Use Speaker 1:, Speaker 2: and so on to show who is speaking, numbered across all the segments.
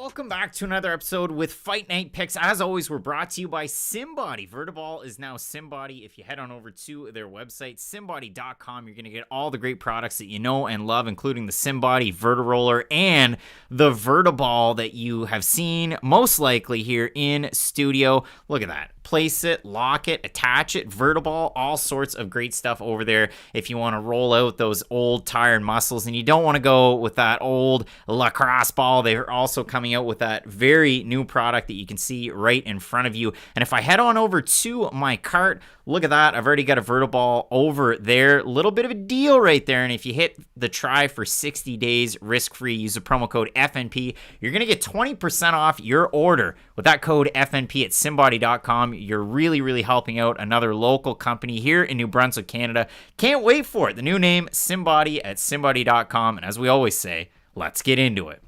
Speaker 1: welcome back to another episode with Fight Night Picks. As always, we're brought to you by SimBody. Vertiball is now SimBody. If you head on over to their website, simbody.com, you're going to get all the great products that you know and love, including the SimBody Vertiroller and the Vertiball that you have seen most likely here in studio. Look at that. Place it, lock it, attach it, Vertiball, all sorts of great stuff over there if you want to roll out those old tired muscles and you don't want to go with that old lacrosse ball. They're also coming out with that very new product that you can see right in front of you. And if I head on over to my cart, look at that. I've already got a Vertiball over there. Little bit of a deal right there. And if you hit the try for 60 days risk-free, use the promo code FNP, you're going to get 20% off your order with that code FNP at simbody.com. You're really helping out another local company here in New Brunswick, Canada. Can't wait for it. The new name, SimBody at simbody.com. And as we always say, let's get into it.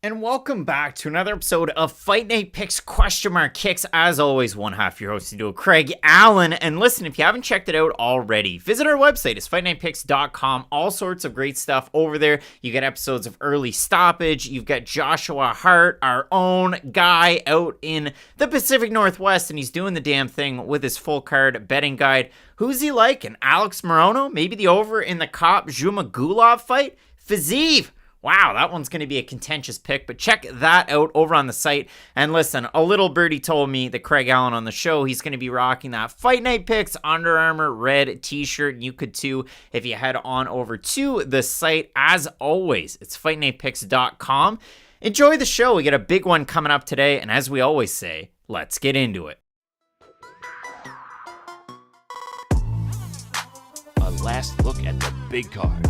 Speaker 1: And welcome back to another episode of Fight Night Picks Kicks. As always, one half your host, Craig Allen. And listen, if you haven't checked it out already, visit our website. It's fightnightpicks.com. All sorts of great stuff over there. You get episodes of Early Stoppage. You've got Joshua Hart, our own guy out in the Pacific Northwest, and he's doing the damn thing with his full card betting guide. Who's he liking? Alex Morono? Maybe the over in the Kop Zhumagulov fight? Fiziev. Wow, that one's going to be a contentious pick, but check that out over on the site. And listen, a little birdie told me that Craig Allen on the show, he's going to be rocking that Fight Night Picks Under Armour red t-shirt. You could too if you head on over to the site. As always, it's fightnightpicks.com. Enjoy the show. We got a big one coming up today, and as we always say, let's get into it.
Speaker 2: A last look at the big card.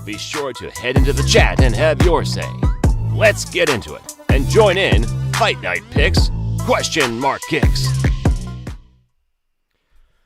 Speaker 2: Be sure to head into the chat and have your say. Let's get into it and join in Fight Night Picks Kicks.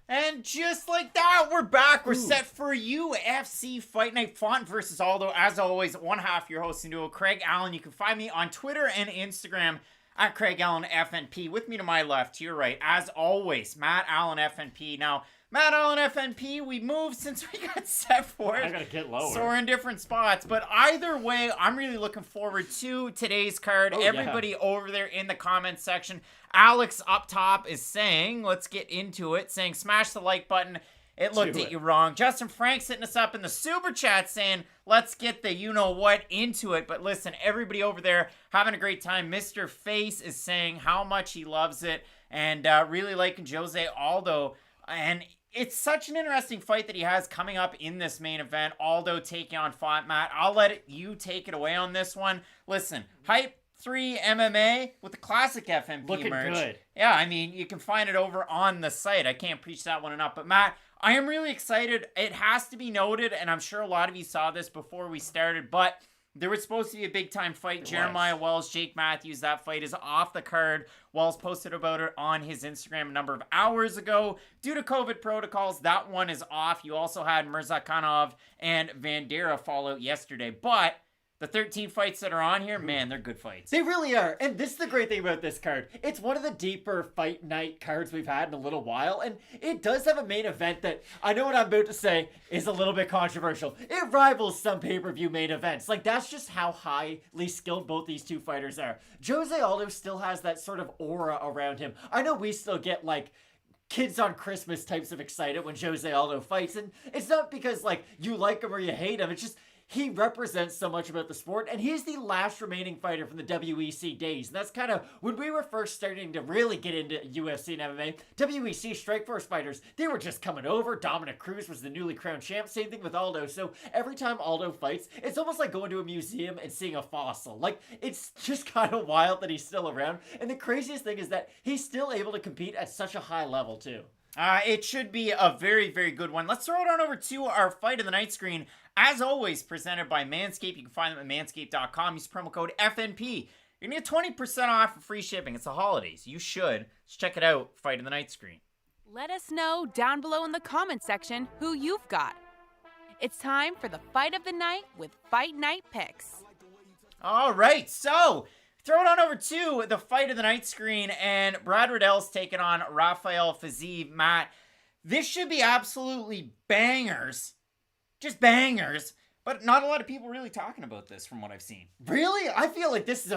Speaker 1: And just like that, we're back. We're set for UFC Fight Night. Font versus Aldo. As always, one half your hosting duo, Craig Allen. You can find me on Twitter and Instagram at Craig Allen FNP. With me to my left, to your right, as always, Matt Allen FNP. Now, Matt Allen FNP, we moved since we got set for it.
Speaker 3: I gotta get lower.
Speaker 1: So we're in different spots. But either way, I'm really looking forward to today's card. Everybody over there in the comments section. Alex up top is saying, let's get into it, saying smash the like button. It looked at you wrong. Justin Frank's hitting us up in the super chat saying, let's get the you-know-what into it. But listen, everybody over there having a great time. Mr. Face is saying how much he loves it and really liking Jose Aldo. And it's such an interesting fight that he has coming up in this main event. Aldo taking on Font. Matt, I'll let you take it away on this one. Listen, Hype 3 MMA with the classic FMP
Speaker 3: looking
Speaker 1: merch.
Speaker 3: Good.
Speaker 1: Yeah, I mean, you can find it over on the site. I can't preach that one enough. But Matt, I am really excited. It has to be noted, and I'm sure a lot of you saw this before we started, but there was supposed to be a big-time fight. Jeremiah Wells, Jake Matthews. That fight is off the card. Wells posted about it on his Instagram a number of hours ago. Due to COVID protocols, that one is off. You also had Murzakanov and Vanderaa fall out yesterday. But the 13 fights that are on here, man, they're good fights.
Speaker 3: They really are. And this is the great thing about this card. It's one of the deeper fight night cards we've had in a little while. And it does have a main event that, I know what I'm about to say, is a little bit controversial. It rivals some pay-per-view main events. Like, that's just how highly skilled both these two fighters are. Jose Aldo still has that sort of aura around him. I know we still get, like, kids on Christmas types of excited when Jose Aldo fights. And it's not because, like, you like him or you hate him. It's just he represents so much about the sport, and he's the last remaining fighter from the WEC days. And that's kind of when we were first starting to really get into UFC and MMA. WEC Strikeforce fighters, they were just coming over. Dominic Cruz was the newly crowned champ. Same thing with Aldo. So every time Aldo fights, it's almost like going to a museum and seeing a fossil. Like, it's just kind of wild that he's still around. And the craziest thing is that he's still able to compete at such a high level, too.
Speaker 1: It should be a very, very good one. Let's throw it on over to our Fight of the Night screen. As always, presented by Manscaped. You can find them at manscaped.com. Use promo code FNP. You're going to get 20% off for free shipping. It's the holidays. You should. Let's check it out. Fight of the Night screen.
Speaker 4: Let us know down below in the comment section who you've got. It's time for the Fight of the Night with Fight Night Picks.
Speaker 1: All right, so throw it on over to the Fight of the Night screen, and Brad Riddell's taking on Rafael Fiziev. Matt, this should be absolutely bangers. Just bangers. But not a lot of people really talking about this from what I've seen.
Speaker 3: Really? I feel like this is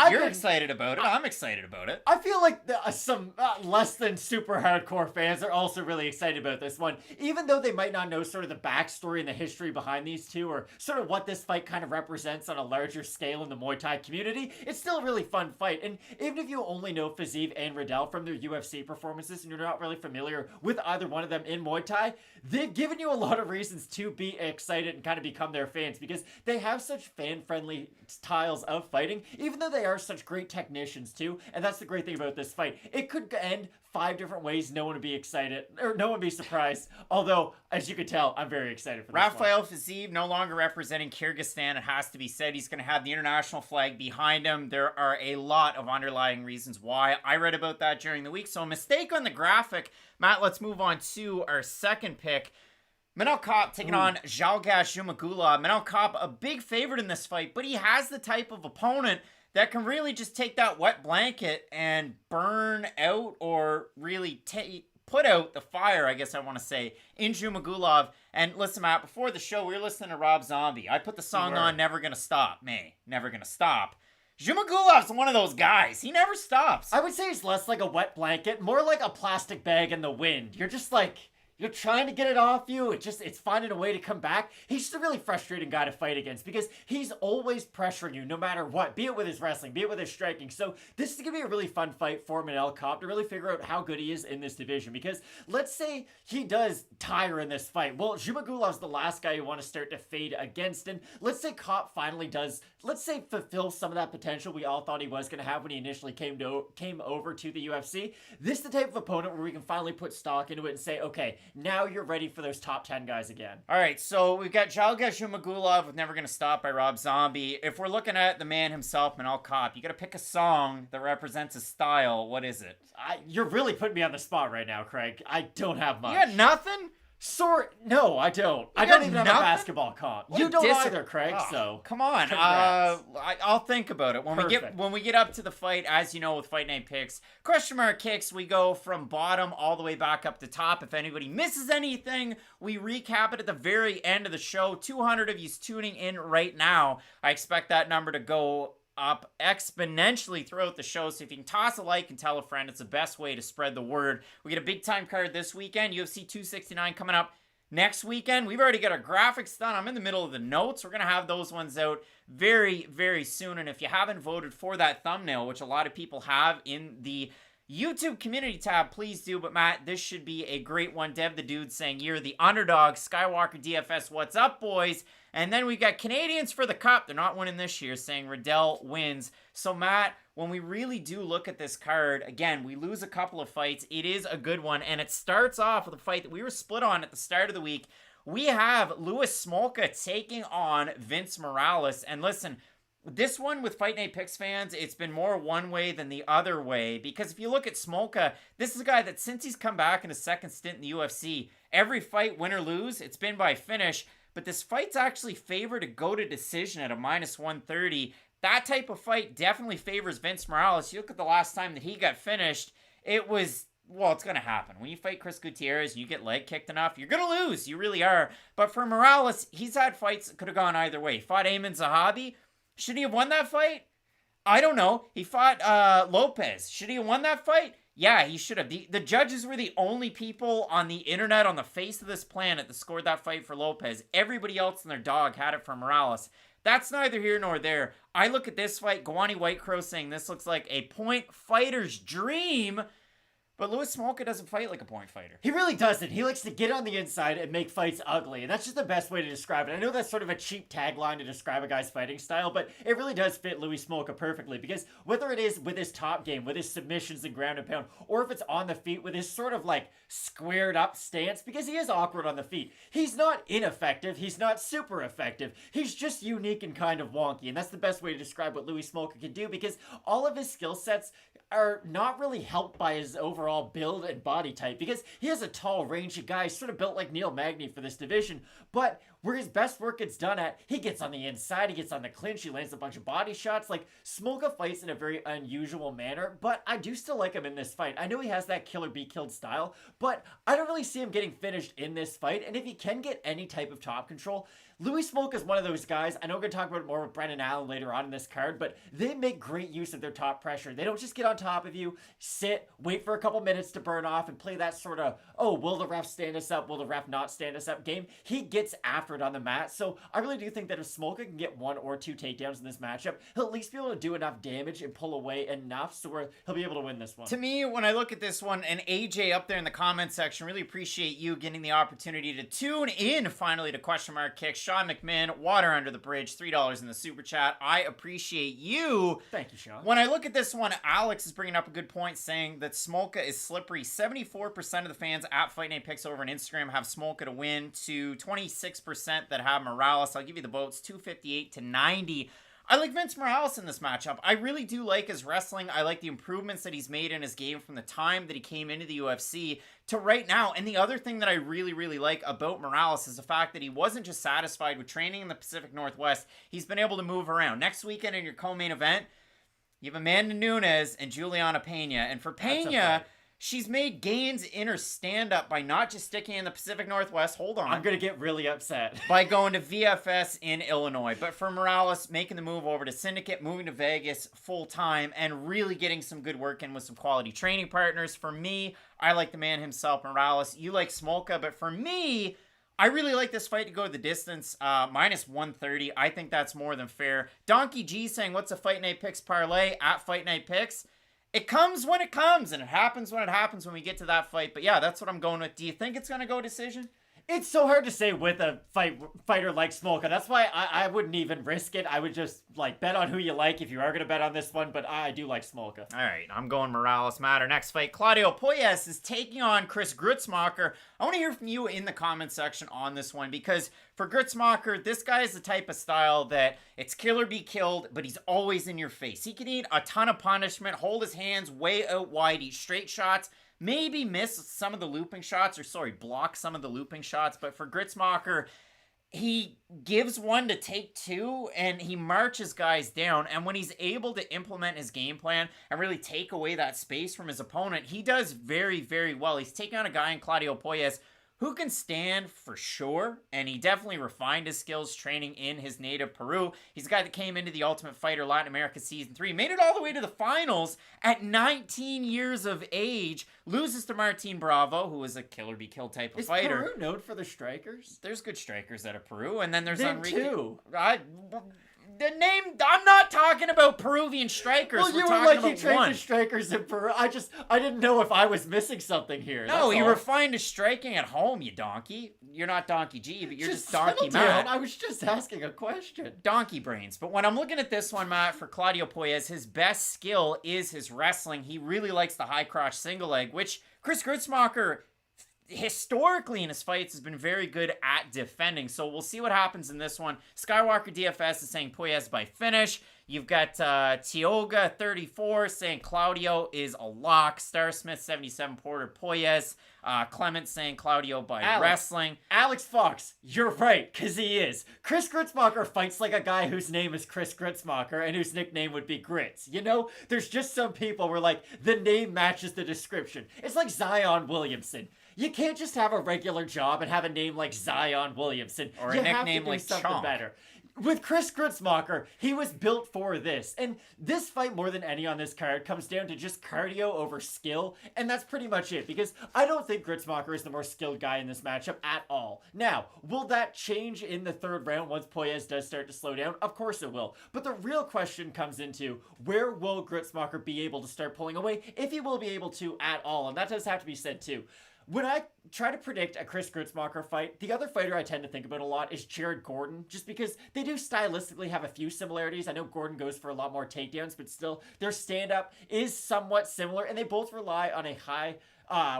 Speaker 1: You're excited about it. I'm excited about it.
Speaker 3: I feel like some less than super hardcore fans are also really excited about this one. Even though they might not know sort of the backstory and the history behind these two, or sort of what this fight kind of represents on a larger scale in the Muay Thai community, it's still a really fun fight. And even if you only know Fiziev and Riddell from their UFC performances and you're not really familiar with either one of them in Muay Thai, they've given you a lot of reasons to be excited and kind of become their fans, because they have such fan-friendly styles of fighting, even though they are such great technicians too. And that's the great thing about this fight. It could end 5 different ways. No one would be excited, or no one would be surprised. Although, as you could tell, I'm very excited for this
Speaker 1: Rafael Fiziev no longer representing Kyrgyzstan. It has to be said. He's going to have the international flag behind him. There are a lot of underlying reasons why. I read about that during the week. So a mistake on the graphic. Matt, let's move on to our second pick. Manel Kape taking on Zhalgas Zhumagulov. Manel Kape, a big favorite in this fight, but he has the type of opponent that can really just take that wet blanket and burn out, or really put out the fire, I guess I want to say, in Zhumagulov. And listen, Matt, before the show, we were listening to Rob Zombie. I put the song on Never Gonna Stop. Never Gonna Stop. Zhumagulov's one of those guys. He never stops.
Speaker 3: I would say it's less like a wet blanket, more like a plastic bag in the wind. You're just like... You're trying to get it off you. It's finding a way to come back. He's just a really frustrating guy to fight against, because he's always pressuring you no matter what, be it with his wrestling, be it with his striking. So this is going to be a really fun fight for Manel Kape to really figure out how good he is in this division, because let's say he does tire in this fight. Well, Zhumagulov's the last guy you want to start to fade against, and let's say Kape finally does, let's say, fulfill some of that potential we all thought he was going to have when he initially came over to the UFC. This is the type of opponent where we can finally put stock into it and say, okay, now you're ready for those top 10 guys again.
Speaker 1: All right, so we've got Zhalgas Zhumagulov with Never Gonna Stop by Rob Zombie. If we're looking at the man himself, Manel Kape, you got to pick a song that represents his style. What is it?
Speaker 3: You're really putting me on the spot right now, Craig. I don't have much.
Speaker 1: You got nothing?
Speaker 3: No, I don't. I don't even have a basketball comp. You don't either, Craig. So
Speaker 1: come on. I'll think about it when we get up to the fight. As you know, with Fight Night picks, question mark kicks, we go from bottom all the way back up to top. If anybody misses anything, we recap it at the very end of the show. 200 of you tuning in right now. I expect that number to go up exponentially throughout the show. So if you can toss a like and tell a friend, it's the best way to spread the word. We get a big time card this weekend. UFC 269 coming up next weekend. We've already got our graphics done. I'm in the middle of the notes. We're going to have those ones out very, very soon. And if you haven't voted for that thumbnail, which a lot of people have in the YouTube community tab, please do. But Matt, this should be a great one. Dev the Dude saying, you're the underdog. Skywalker DFS, what's up, boys? And then we've got Canadians for the Cup. They're not winning this year, saying Riddell wins. So Matt, when we really do look at this card, again, we lose a couple of fights. It is a good one. And it starts off with a fight that we were split on at the start of the week. We have Louis Smolka taking on Vince Morales. And listen, this one with Fight Night Picks fans, it's been more one way than the other way. Because if you look at Smolka, this is a guy that since he's come back in his second stint in the UFC, every fight, win or lose, it's been by finish. But this fight's actually favored to go to decision at a -130. That type of fight definitely favors Vince Morales. You look at the last time that he got finished, it was, well, it's going to happen. When you fight Chris Gutierrez and you get leg kicked enough, you're going to lose. You really are. But for Morales, he's had fights that could have gone either way. He fought Ayman Zahabi. Should he have won that fight? I don't know. He fought Lopez. Should he have won that fight? Yeah, he should have. The judges were the only people on the internet, on the face of this planet, that scored that fight for Lopez. Everybody else and their dog had it for Morales. That's neither here nor there. I look at this fight, Guani Whitecrow saying this looks like a point fighter's dream. But Louis Smolka doesn't fight like a point fighter.
Speaker 3: He really doesn't. He likes to get on the inside and make fights ugly. And that's just the best way to describe it. I know that's sort of a cheap tagline to describe a guy's fighting style, but it really does fit Louis Smolka perfectly. Because whether it is with his top game, with his submissions and ground and pound, or if it's on the feet with his sort of like squared up stance, because he is awkward on the feet. He's not ineffective. He's not super effective. He's just unique and kind of wonky. And that's the best way to describe what Louis Smolka can do, because all of his skill sets are not really helped by his overall build and body type, because he has a tall, rangy guy, sort of built like Neil Magny for this division, but where his best work gets done at, he gets on the inside, he gets on the clinch, he lands a bunch of body shots. Like, Smolka fights in a very unusual manner, but I do still like him in this fight. I know he has that killer be killed style, but I don't really see him getting finished in this fight, and if he can get any type of top control, Louis Smolka is one of those guys. I know we're going to talk about it more with Brendan Allen later on in this card, but they make great use of their top pressure. They don't just get on top of you, sit, wait for a couple minutes to burn off, and play that sort of, oh, will the ref stand us up? Will the ref not stand us up game? He gets after it on the mat. So I really do think that if Smolka can get 1 or 2 takedowns in this matchup, he'll at least be able to do enough damage and pull away enough so where he'll be able to win this one.
Speaker 1: To me, when I look at this one, and AJ up there in the comment section, really appreciate you getting the opportunity to tune in finally to Question Mark Kicks. Sean McMahon, Water Under the Bridge, $3 in the super chat. I appreciate you.
Speaker 3: Thank you, Sean.
Speaker 1: When I look at this one, Alex is bringing up a good point saying that Smolka is slippery. 74% of the fans at Fight Night Picks over on Instagram have Smolka to win, to 26% that have Morales. I'll give you the votes, 258 to 90. I like Vince Morales in this matchup. I really do like his wrestling. I like the improvements that he's made in his game from the time that he came into the UFC to right now. And the other thing that I really, really like about Morales is the fact that he wasn't just satisfied with training in the Pacific Northwest. He's been able to move around. Next weekend in your co-main event, you have Amanda Nunes and Juliana Pena. And for Pena, she's made gains in her stand-up by not just sticking in the Pacific Northwest. Hold on.
Speaker 3: I'm going to get really upset.
Speaker 1: By going to VFS in Illinois. But for Morales, making the move over to Syndicate, moving to Vegas full-time, and really getting some good work in with some quality training partners. For me, I like the man himself, Morales. You like Smolka, but for me, I really like this fight to go the distance. Minus 130. I think that's more than fair. Donkey G saying, what's a Fight Night Picks parlay at Fight Night Picks? It comes when it comes, and it happens when it happens when we get to that fight. But yeah, that's what I'm going with. Do you think it's going to go decision?
Speaker 3: It's so hard to say with a fighter like Smolka. That's why I wouldn't even risk it. I would just bet on who you like if you are going to bet on this one. But I do like Smolka.
Speaker 1: All right, I'm going Morales. Matter. Next fight, Claudio Puelles is taking on Chris Gruetzemacher. I want to hear from you in the comment section on this one, because for Gruetzemacher, this guy is the type of style that it's kill or be killed, but he's always in your face. He can eat a ton of punishment, hold his hands way out wide, eat straight shots, maybe miss some of the looping shots, block some of the looping shots. But for Gruetzemacher, he gives one to take two, and he marches guys down. And when he's able to implement his game plan and really take away that space from his opponent, he does very, very well. He's taking on a guy in Claudio Puelles who can stand for sure, and he definitely refined his skills training in his native Peru. He's a guy that came into the Ultimate Fighter Latin America Season 3, made it all the way to the finals at 19 years of age, loses to Martin Bravo, who is a kill-or-be-killed type of fighter.
Speaker 3: Is Peru known for the strikers?
Speaker 1: There's good strikers out of Peru, and then there's
Speaker 3: Enrique. Too.
Speaker 1: The name, I'm not talking about Peruvian strikers.
Speaker 3: Well, you were like, he trained the strikers in Peru. I didn't know if I was missing something here.
Speaker 1: No, he refined his striking at home, you donkey. You're not Donkey G, but you're just Donkey Matt.
Speaker 3: I was just asking a question.
Speaker 1: Donkey brains. But when I'm looking at this one, Matt, for Claudio Puelles, his best skill is his wrestling. He really likes the high crotch single leg, which Chris Gruetzemacher historically in his fights has been very good at defending. So we'll see what happens in this one. Skywalker DFS is saying Puelles by finish. You've got Tioga 34 saying Claudio is a lock. Starsmith 77 Porter Puelles. Clement saying Claudio by wrestling.
Speaker 3: Alex Fox, you're right, because he is. Chris Gruetzemacher fights like a guy whose name is Chris Gruetzemacher and whose nickname would be Grits. You know, there's just some people where the name matches the description. It's like Zion Williamson. You can't just have a regular job and have a name like Zion Williamson.
Speaker 1: Or a nickname like
Speaker 3: something
Speaker 1: Chonk.
Speaker 3: Better. With Chris Gruetzemacher, he was built for this. And this fight, more than any on this card, comes down to just cardio over skill. And that's pretty much it, because I don't think Gruetzemacher is the more skilled guy in this matchup at all. Now, will that change in the third round once Puelles does start to slow down? Of course it will. But the real question comes into, where will Gruetzemacher be able to start pulling away, if he will be able to at all? And that does have to be said too. When I try to predict a Chris Gruetzemacher fight, the other fighter I tend to think about a lot is Jared Gordon, just because they do stylistically have a few similarities. I know Gordon goes for a lot more takedowns, but still, their stand-up is somewhat similar, and they both rely on a high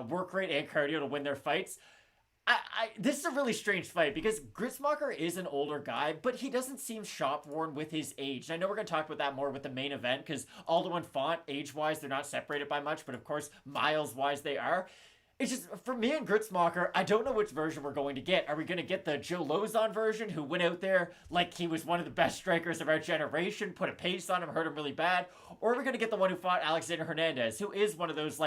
Speaker 3: work rate and cardio to win their fights. This is a really strange fight, because Gruetzemacher is an older guy, but he doesn't seem shop-worn with his age. And I know we're going to talk about that more with the main event, because Aldo and Font, age-wise, they're not separated by much, but of course, miles-wise, they are. It's just, for me and Gruetzemacher, I don't know which version we're going to get. Are we going to get the Joe Lozon version, who went out there like he was one of the best strikers of our generation, put a pace on him, hurt him really bad? Or are we going to get the one who fought Alexander Hernandez, who is one of those,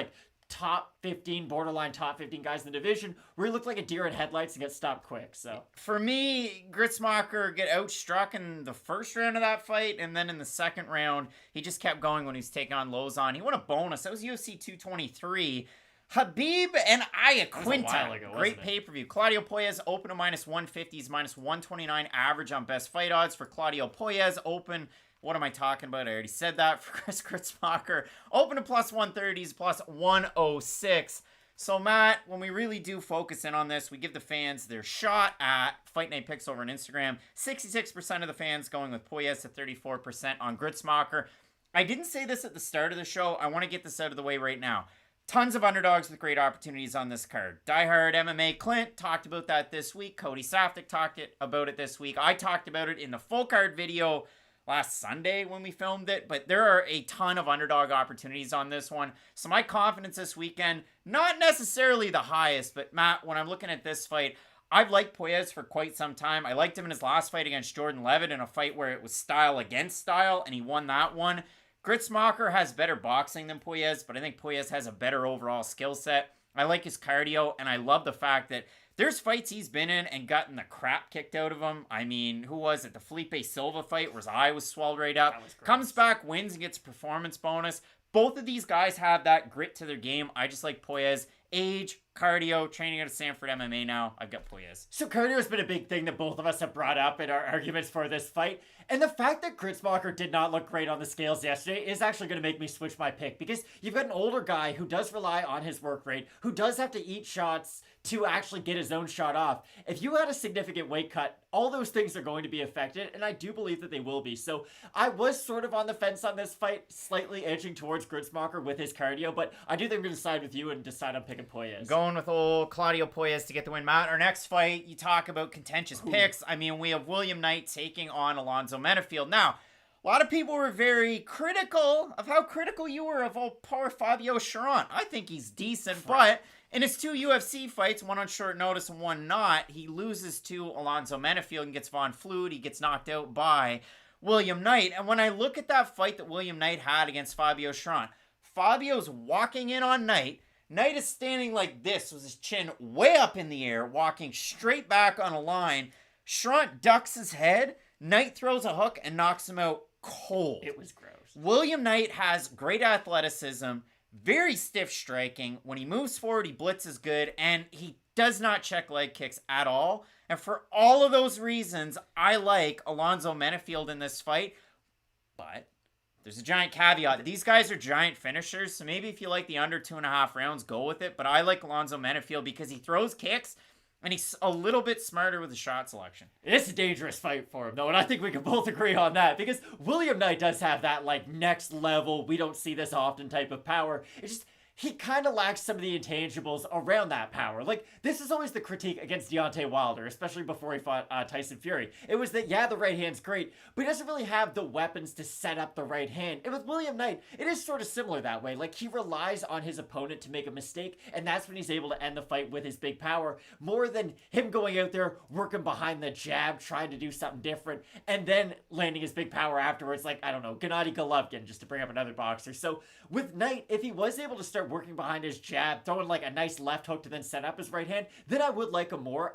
Speaker 3: top 15, borderline top 15 guys in the division, where he looked like a deer in headlights and gets stopped quick. So
Speaker 1: for me, Gruetzemacher get outstruck in the first round of that fight, and then in the second round, he just kept going when he was taking on Lozon. He won a bonus. That was UFC 223. Habib and Iaquinta. Great pay-per-view. Claudio Puelles open to -150. He's -129 average on best fight odds for Claudio Puelles. Open, what am I talking about? I already said that for Chris Gruetzemacher. Open to +130s, +106. So, Matt, when we really do focus in on this, we give the fans their shot at Fight Night Picks over on Instagram. 66% of the fans going with Puelles to 34% on Gruetzemacher. I didn't say this at the start of the show. I want to get this out of the way right now. Tons of underdogs with great opportunities on this card. Diehard MMA Clint talked about that this week. Cody Saftik talked about it this week. I talked about it in the full card video last Sunday when we filmed it, but there are a ton of underdog opportunities on this one. So my confidence this weekend, not necessarily the highest, but Matt, when I'm looking at this fight, I've liked Puelles for quite some time. I liked him in his last fight against Jordan Levitt in a fight where it was style against style, and he won that one. Gruetzemacher has better boxing than Puelles, but I think Puelles has a better overall skill set. I like his cardio, and I love the fact that there's fights he's been in and gotten the crap kicked out of him. I mean, who was it? The Felipe Silva fight where his eye was swelled right up. Comes back, wins, and gets a performance bonus. Both of these guys have that grit to their game. I just like Puelles. Age, cardio, training out of Sanford MMA now. I've got Puelles.
Speaker 3: So cardio has been a big thing that both of us have brought up in our arguments for this fight. And the fact that Gruetzemacher did not look great on the scales yesterday is actually going to make me switch my pick, because you've got an older guy who does rely on his work rate, who does have to eat shots to actually get his own shot off. If you had a significant weight cut, all those things are going to be affected, and I do believe that they will be. So I was sort of on the fence on this fight, slightly edging towards Gruetzemacher with his cardio, but I do think I'm going to side with you and decide I'm picking Puelles.
Speaker 1: Going with old Claudio Puelles to get the win. Matt, our next fight, you talk about contentious picks. I mean, we have William Knight taking on Alonzo Menifield. Now, a lot of people were very critical of how critical you were of old poor Fabio Cherant. I think he's decent, but in his 2 UFC fights, one on short notice and one not, he loses to Alonzo Menifield and gets Von Flewed. He gets knocked out by William Knight. And when I look at that fight that William Knight had against Fabio Cherant, Fabio's walking in on Knight. Knight is standing like this with his chin way up in the air, walking straight back on a line. Cherant ducks his head. Knight throws a hook and knocks him out cold.
Speaker 3: It was gross.
Speaker 1: William Knight has great athleticism, very stiff striking. When he moves forward, he blitzes good, and he does not check leg kicks at all. And for all of those reasons, I like Alonzo Menifield in this fight. But there's a giant caveat. These guys are giant finishers, so maybe if you like the under 2.5 rounds, go with it. But I like Alonzo Menifield because he throws kicks, and he's a little bit smarter with the shot selection.
Speaker 3: It's a dangerous fight for him, though, and I think we can both agree on that, because William Knight does have that, like, next level, we don't see this often type of power. It's just, he kind of lacks some of the intangibles around that power. Like, this is always the critique against Deontay Wilder, especially before he fought Tyson Fury. It was that, yeah, the right hand's great, but he doesn't really have the weapons to set up the right hand. And with William Knight, it is sort of similar that way. Like, he relies on his opponent to make a mistake, and that's when he's able to end the fight with his big power, more than him going out there, working behind the jab, trying to do something different, and then landing his big power afterwards, like, I don't know, Gennady Golovkin, just to bring up another boxer. So, with Knight, if he was able to start working behind his jab, throwing like a nice left hook to then set up his right hand, then I would like him more.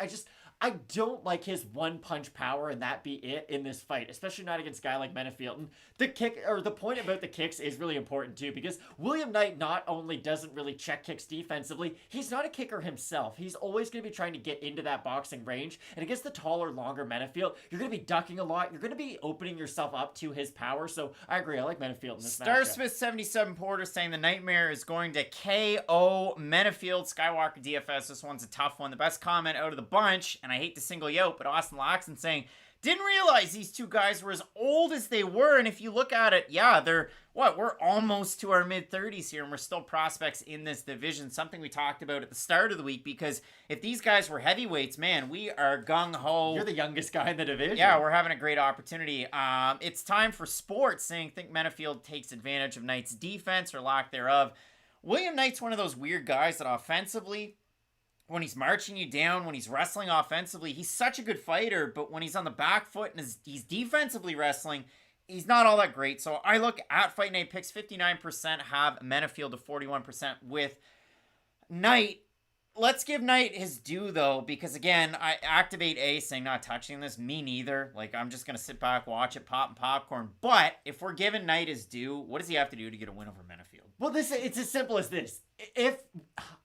Speaker 3: I don't like his one punch power and that be it in this fight, especially not against a guy like Menifield. And the kick, or the point about the kicks, is really important too, because William Knight not only doesn't really check kicks defensively, he's not a kicker himself. He's always going to be trying to get into that boxing range, and against the taller, longer Menifield, you're going to be ducking a lot. You're going to be opening yourself up to his power. So I agree. I like Menifield in this matchup.
Speaker 1: Starsmith77 Porter saying the Nightmare is going to KO Menifield. Skywalker DFS, this one's a tough one. The best comment out of the bunch, and I hate to single you out, but Austin Laxton saying, didn't realize these two guys were as old as they were. And if you look at it, yeah, we're almost to our mid-30s here, and we're still prospects in this division, something we talked about at the start of the week, because if these guys were heavyweights, man, we are gung-ho.
Speaker 3: You're the youngest guy in the division.
Speaker 1: Yeah, we're having a great opportunity. It's time for sports, saying, think Menifield takes advantage of Knight's defense or lack thereof. William Knight's one of those weird guys that offensively, when he's marching you down, when he's wrestling offensively, he's such a good fighter, but when he's on the back foot and he's defensively wrestling, he's not all that great. So I look at Fight Night Picks, 59% have Menifield to 41% with Knight. Let's give Knight his due, though, because, again, I activate A saying not touching this. Me neither. Like, I'm just going to sit back, watch it, pop and popcorn. But if we're giving Knight his due, what does he have to do to get a win over Menifield?
Speaker 3: Well, it's as simple as this. If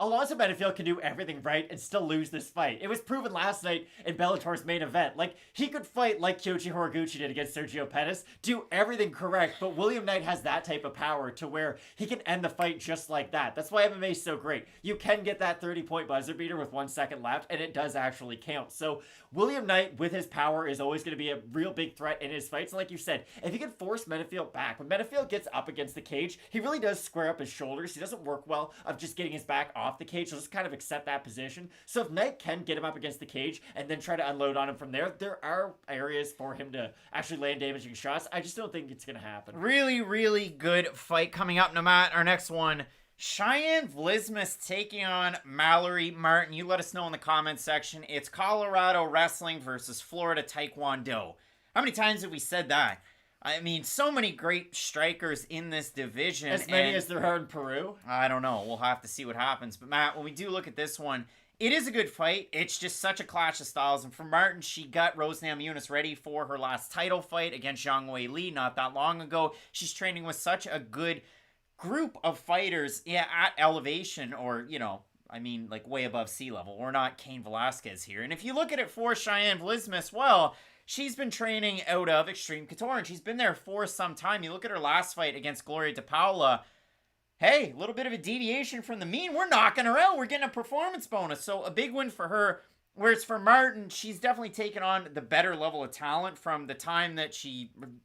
Speaker 3: Alonzo Menifield can do everything right and still lose this fight, it was proven last night in Bellator's main event. Like, he could fight like Kyoji Horiguchi did against Sergio Pettis, do everything correct, but William Knight has that type of power to where he can end the fight just like that. That's why MMA is so great. You can get that 30-point buzzer beater with 1 second left, and it does actually count. So William Knight, with his power, is always going to be a real big threat in his fights. And like you said, if he can force Menifield back, when Menifield gets up against the cage, he really does square up his shoulders. He doesn't work well of just getting his back off the cage. He'll just kind of accept that position. So if Knight can get him up against the cage and then try to unload on him from there, there are areas for him to actually land damaging shots. I just don't think it's going to happen.
Speaker 1: Really, really good fight coming up. No matter our next one. Cheyanne Vlismas taking on Mallory Martin. You let us know in the comments section. It's Colorado Wrestling versus Florida Taekwondo. How many times have we said that? I mean, so many great strikers in this division.
Speaker 3: As many as there are in Peru?
Speaker 1: I don't know. We'll have to see what happens. But, Matt, when we do look at this one, it is a good fight. It's just such a clash of styles. And for Martin, she got Rose Namajunas ready for her last title fight against Zhang Wei Li not that long ago. She's training with such a good group of fighters at elevation, or, like way above sea level. We're not Cain Velasquez here. And if you look at it for Cheyanne Vlismas, well, she's been training out of Extreme Couture, and she's been there for some time. You look at her last fight against Gloria De Paula. Hey, a little bit of a deviation from the mean. We're knocking her out. We're getting a performance bonus. So a big win for her. Whereas for Martin, she's definitely taken on the better level of talent from the time that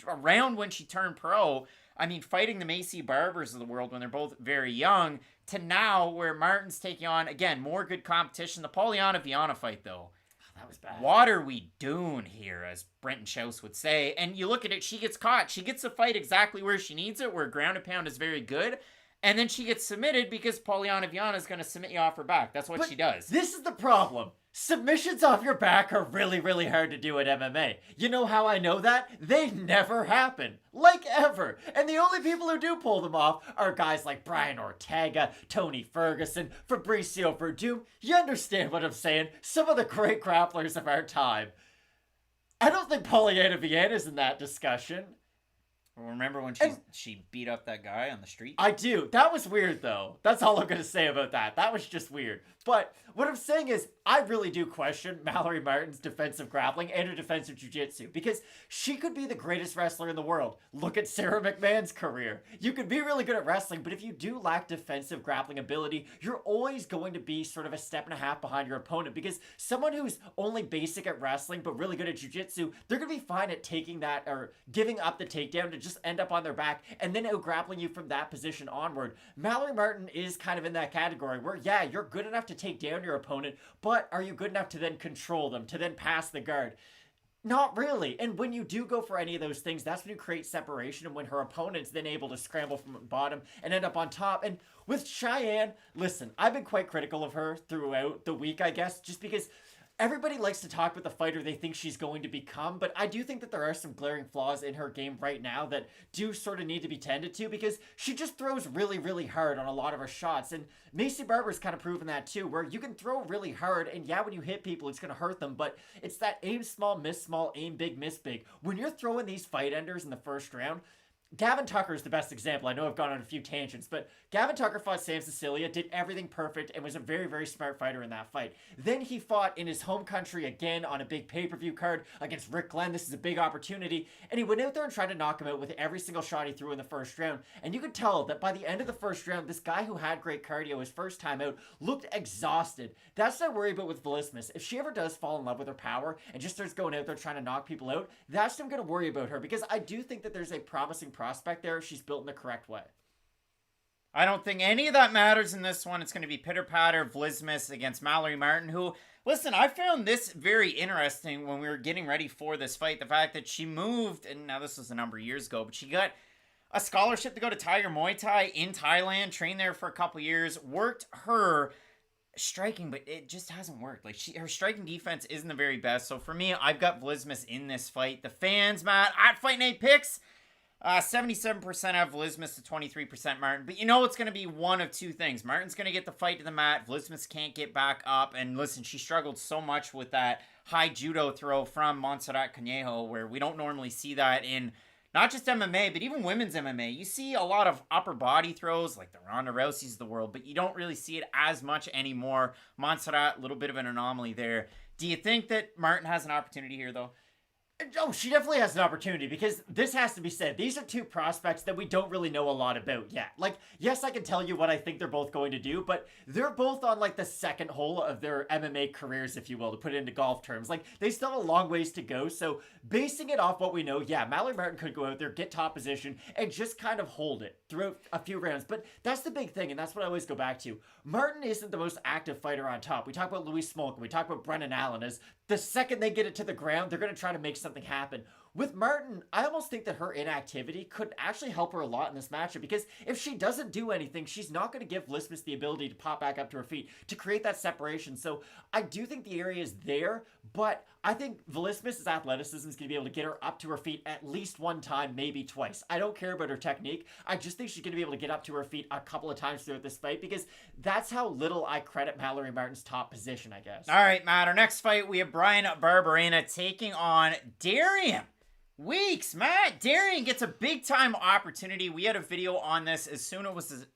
Speaker 1: around when she turned pro. I mean, fighting the Macy Barbers of the world when they're both very young, to now where Martin's taking on, again, more good competition. The Polyana-Viana fight, though.
Speaker 3: That was bad.
Speaker 1: What are we doing here, as Brenton Schaus would say? And you look at it, she gets caught. She gets the fight exactly where she needs it, where ground and pound is very good. And then she gets submitted because Polyana-Viana is going to submit you off her back. That's what she does.
Speaker 3: This is the problem. Submissions off your back are really, really hard to do at MMA. You know how I know that? They never happen. Like ever. And the only people who do pull them off are guys like Brian Ortega, Tony Ferguson, Fabricio Verdum. You understand what I'm saying? Some of the great grapplers of our time. I don't think Polyana-Viana's in that discussion.
Speaker 1: Remember when she beat up that guy on the street?
Speaker 3: I do. That was weird, though. That's all I'm going to say about that. That was just weird. But what I'm saying is, I really do question Mallory Martin's defensive grappling and her defensive jiu-jitsu, because she could be the greatest wrestler in the world. Look at Sarah McMahon's career. You could be really good at wrestling, but if you do lack defensive grappling ability, you're always going to be sort of a step and a half behind your opponent, because someone who's only basic at wrestling but really good at jiu-jitsu, they're going to be fine at taking that or giving up the takedown to just end up on their back and then out-grappling you from that position onward. Mallory Martin is kind of in that category where, yeah, you're good enough to take down your opponent, but are you good enough to then control them, to then pass the guard? Not really. And when you do go for any of those things, that's when you create separation and when her opponent's then able to scramble from the bottom and end up on top. And with Cheyanne, listen, I've been quite critical of her throughout the week, I guess, just because everybody likes to talk about the fighter they think she's going to become, but I do think that there are some glaring flaws in her game right now that do sort of need to be tended to, because she just throws really, really hard on a lot of her shots. And Macy Barber's kind of proven that too, where you can throw really hard, and yeah, when you hit people, it's going to hurt them, but it's that aim small, miss small, aim big, miss big. When you're throwing these fight enders in the first round, Gavin Tucker is the best example. I know I've gone on a few tangents, but Gavin Tucker fought Sam Sicilia, did everything perfect, and was a very, very smart fighter in that fight. Then he fought in his home country again on a big pay-per-view card against Rick Glenn. This is a big opportunity, and he went out there and tried to knock him out with every single shot he threw in the first round. And you could tell that by the end of the first round, this guy who had great cardio his first time out looked exhausted. That's what I worry about with Vlismas. If she ever does fall in love with her power and just starts going out there trying to knock people out, that's what I'm going to worry about her, because I do think that there's a promising prospect there if she's built in the correct way.
Speaker 1: I don't think any of that matters in this one. It's going to be pitter-patter Vlismas against Mallory Martin, who, listen, I found this very interesting when we were getting ready for this fight. The fact that she moved, and now this was a number of years ago, but she got a scholarship to go to Tiger Muay Thai in Thailand, trained there for a couple years, worked her striking, but it just hasn't worked. Like, her striking defense isn't the very best. So for me, I've got Vlismas in this fight. The fans, Matt, at Fight Night Picks, 77% have Vlismas to 23% Martin. But you know it's going to be one of two things. Martin's going to get the fight to the mat. Vlismas can't get back up. And listen, she struggled so much with that high judo throw from Montserrat Conejo, where we don't normally see that in not just MMA, but even women's MMA. You see a lot of upper body throws, like the Ronda Rouseys of the world, but you don't really see it as much anymore. Montserrat, a little bit of an anomaly there. Do you think that Martin has an opportunity here, though?
Speaker 3: Oh, she definitely has an opportunity, because this has to be said. These are two prospects that we don't really know a lot about yet. Like, yes, I can tell you what I think they're both going to do, but they're both on, like, the second hole of their MMA careers, if you will, to put it into golf terms. Like, they still have a long ways to go, so basing it off what we know, yeah, Mallory Martin could go out there, get top position, and just kind of hold it throughout a few rounds. But that's the big thing, and that's what I always go back to. Martin isn't the most active fighter on top. We talk about Luis Smolka, we talk about Brennan Allen as the second they get it to the ground, they're going to try to make something happen. With Martin, I almost think that her inactivity could actually help her a lot in this matchup, because if she doesn't do anything, she's not going to give Vlismas the ability to pop back up to her feet, to create that separation. So I do think the area is there, but I think Vlismas' athleticism is going to be able to get her up to her feet at least one time, maybe twice. I don't care about her technique. I just think she's going to be able to get up to her feet a couple of times throughout this fight, because that's how little I credit Mallory Martin's top position, I guess.
Speaker 1: All right, Matt, our next fight, we have Brian Barberena taking on Darian Weeks. Matt, Darian gets a big-time opportunity. We had a video on this as soon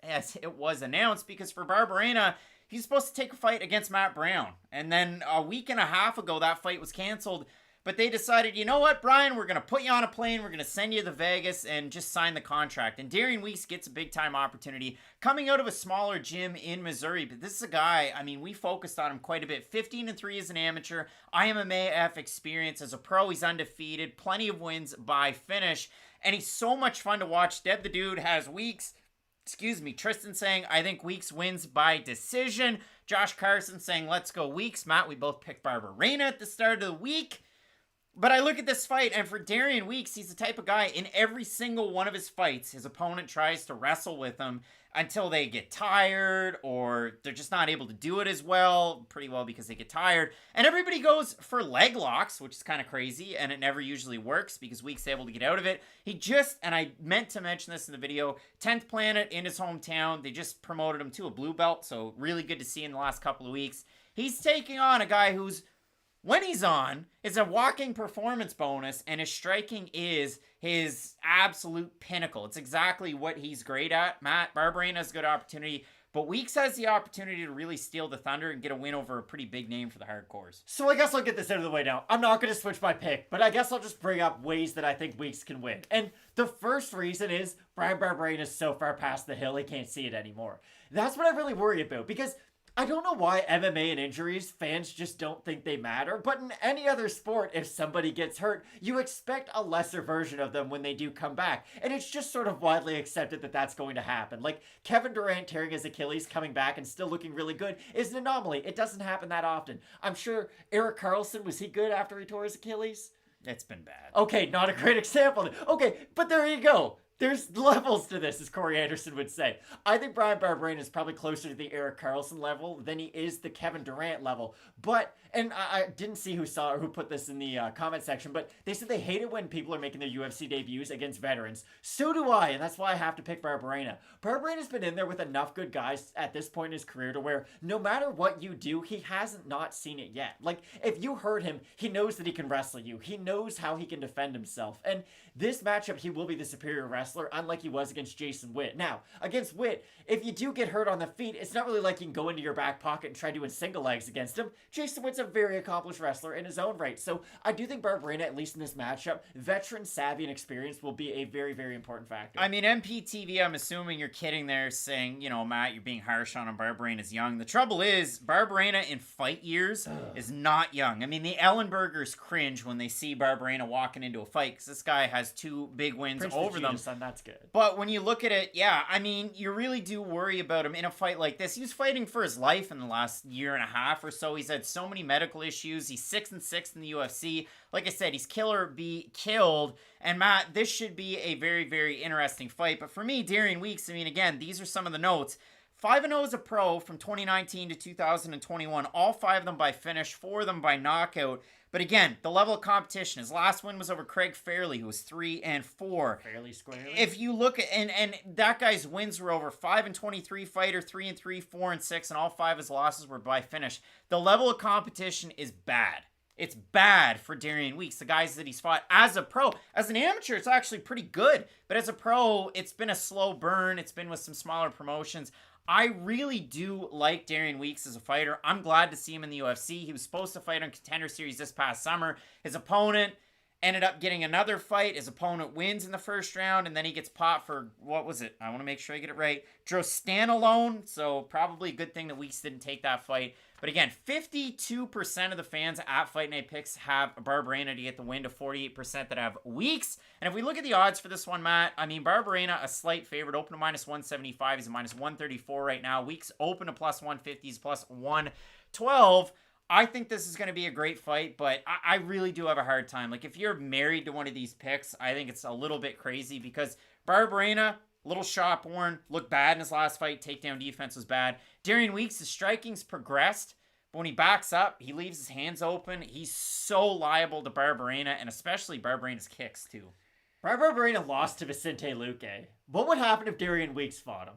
Speaker 1: as it was announced, because for Barberena, he's supposed to take a fight against Matt Brown. And then a week and a half ago, that fight was canceled. But they decided, you know what, Brian, we're going to put you on a plane, we're going to send you to Vegas and just sign the contract. And Darian Weeks gets a big-time opportunity coming out of a smaller gym in Missouri. But this is a guy, I mean, we focused on him quite a bit. 15-3 as an amateur, IMMAF experience as a pro. He's undefeated, plenty of wins by finish. And he's so much fun to watch. Deb the Dude has Weeks. Tristan saying, I think Weeks wins by decision. Josh Carson saying, let's go Weeks. Matt, we both picked Barberena at the start of the week. But I look at this fight, and for Darian Weeks, he's the type of guy, in every single one of his fights, his opponent tries to wrestle with him until they get tired, or they're just not able to do it as well, pretty well because they get tired. And everybody goes for leg locks, which is kind of crazy, and it never usually works because Weeks is able to get out of it. He just, and I meant to mention this in the video, 10th Planet in his hometown. They just promoted him to a blue belt, so really good to see in the last couple of weeks. He's taking on a guy who's, when he's on, is a walking performance bonus, and his striking is his absolute pinnacle. It's exactly what he's great at. Matt, Barberena has a good opportunity, but Weeks has the opportunity to really steal the thunder and get a win over a pretty big name for the hardcores.
Speaker 3: So I guess I'll get this out of the way now. I'm not going to switch my pick, but I guess I'll just bring up ways that I think Weeks can win. And the first reason is Brian Barberena is so far past the hill, he can't see it anymore. That's what I really worry about, because I don't know why MMA and injuries, fans just don't think they matter, but in any other sport, if somebody gets hurt, you expect a lesser version of them when they do come back. And it's just sort of widely accepted that that's going to happen. Like, Kevin Durant tearing his Achilles, coming back and still looking really good is an anomaly. It doesn't happen that often. I'm sure Erik Karlsson, was he good after he tore his Achilles?
Speaker 1: It's been bad.
Speaker 3: Okay, not a great example. Okay, but there you go. There's levels to this, as Corey Anderson would say. I think Brian Barberena is probably closer to the Erik Karlsson level than he is the Kevin Durant level. But, and I didn't see who put this in the comment section, but they said they hate it when people are making their UFC debuts against veterans. So do I, and that's why I have to pick Barberena. Barberena's been in there with enough good guys at this point in his career to where no matter what you do, he hasn't not seen it yet. Like, if you hurt him, he knows that he can wrestle you. He knows how he can defend himself. And this matchup, he will be the superior wrestler, unlike he was against Jason Witt. Now, against Witt, if you do get hurt on the feet, it's not really like you can go into your back pocket and try doing single legs against him. Jason Witt's a very accomplished wrestler in his own right. So I do think Barberena, at least in this matchup, veteran, savvy, and experience will be a very, very important factor.
Speaker 1: I mean, MPTV, I'm assuming you're kidding there saying, you know, Matt, you're being harsh on him. Barberena's young. The trouble is, Barberena in fight years is not young. I mean, the Ellenbergers cringe when they see Barberena walking into a fight because this guy has 2 big wins
Speaker 3: Prince
Speaker 1: over them.
Speaker 3: Son, that's good.
Speaker 1: But when you look at it, yeah, I mean, you really do worry about him in a fight like this. He was fighting for his life in the last year and a half or so. He's had so many medical issues. He's 6-6 in the UFC. Like I said, he's kill or be killed. And Matt, this should be a very, very interesting fight. But for me, Darian Weeks, I mean, again, these are some of the notes. 5-0 as a pro from 2019 to 2021. All 5 of them by finish, 4 of them by knockout. But again, the level of competition. His last win was over Craig Fairley, who was 3-4.
Speaker 3: Fairly squarely.
Speaker 1: If you look at and that guy's wins were over 5-23 fighter, 3-3, 4-6, and all 5 of his losses were by finish. The level of competition is bad. It's bad for Darian Weeks, the guys that he's fought as a pro. As an amateur, it's actually pretty good. But as a pro, it's been a slow burn. It's been with some smaller promotions. I really do like Darian Weeks as a fighter. I'm glad to see him in the UFC. He was supposed to fight on Contender Series this past summer. His opponent ended up getting another fight. His opponent wins in the first round, and then he gets popped for, what was it? I want to make sure I get it right. Drostanolone, so probably a good thing that Weeks didn't take that fight. But again, 52% of the fans at Fight Night Picks have Barberena to get the win to 48% that have Weeks. And if we look at the odds for this one, Matt, I mean, Barberena, a slight favorite, open to minus 175. He's a minus 134 right now. Weeks open to plus 150. He's plus 112. I think this is going to be a great fight, but I really do have a hard time. Like, if you're married to one of these picks, I think it's a little bit crazy because Barberena, little shot-born, looked bad in his last fight. Takedown defense was bad. Darian Weeks, his striking's progressed, but when he backs up, he leaves his hands open. He's so liable to Barberena, and especially Barberena's kicks, too.
Speaker 3: Barberena lost to Vicente Luque. What would happen if Darian Weeks fought him?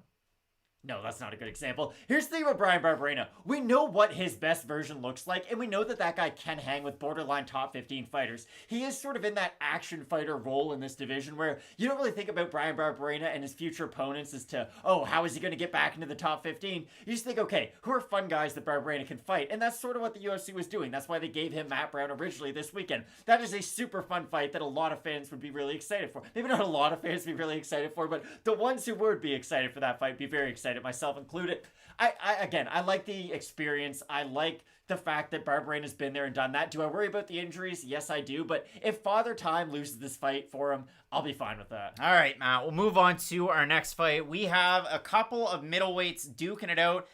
Speaker 3: No, that's not a good example. Here's the thing about Bryan Barberena. We know what his best version looks like, and we know that that guy can hang with borderline top 15 fighters. He is sort of in that action fighter role in this division where you don't really think about Bryan Barberena and his future opponents as to, oh, how is he going to get back into the top 15? You just think, okay, who are fun guys that Barberena can fight? And that's sort of what the UFC was doing. That's why they gave him Matt Brown originally this weekend. That is a super fun fight that a lot of fans would be really excited for. Maybe not a lot of fans would be really excited for, but the ones who would be excited for that fight be very excited, myself included. I like the experience. I like the fact that Barberena's been there and done that. Do I worry about the injuries? Yes, I do. But if Father Time loses this fight for him, I'll be fine with that.
Speaker 1: All right, Matt. We'll move on to our next fight. We have a couple of middleweights duking it out.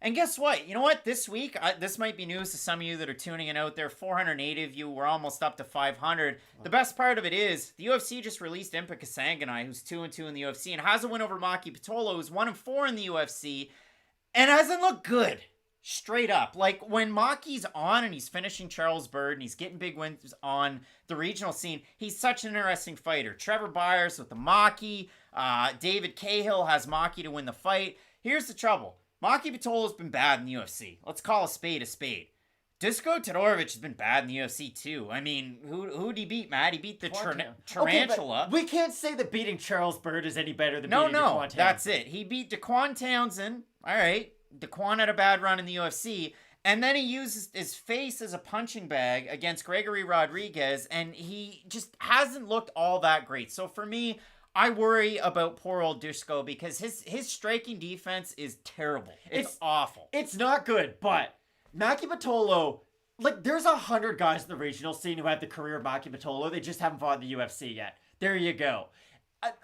Speaker 1: And guess what? You know what? This week, this might be news to some of you that are tuning in out there. 480 of you. We're almost up to 500. The best part of it is the UFC just released Impa Kasanganay, who's 2-2 in the UFC, and has a win over Maki Pitolho, who's 1-4 in the UFC, and hasn't looked good. Straight up. Like, when Maki's on and he's finishing Charles Byrd and he's getting big wins on the regional scene, he's such an interesting fighter. Trevor Byers with the Maki. David Cahill has Maki to win the fight. Here's the trouble. Maki Pitolho's been bad in the UFC. Let's call a spade a spade. Dusko Todorovic has been bad in the UFC too. I mean, who'd he beat, Matt? He beat the Tarantula.
Speaker 3: Okay, we can't say that beating Charles Byrd is any better than beating Daquan Townsend.
Speaker 1: That's it. He beat Daquan Townsend. All right. Daquan had a bad run in the UFC. And then he uses his face as a punching bag against Gregory Rodriguez. And he just hasn't looked all that great. So for me, I worry about poor old Dusko because his striking defense is terrible. It's awful.
Speaker 3: It's not good, but Maki Pitolho, like, there's 100 guys in the regional scene who have the career of Maki Pitolho. They just haven't fought in the UFC yet. There you go.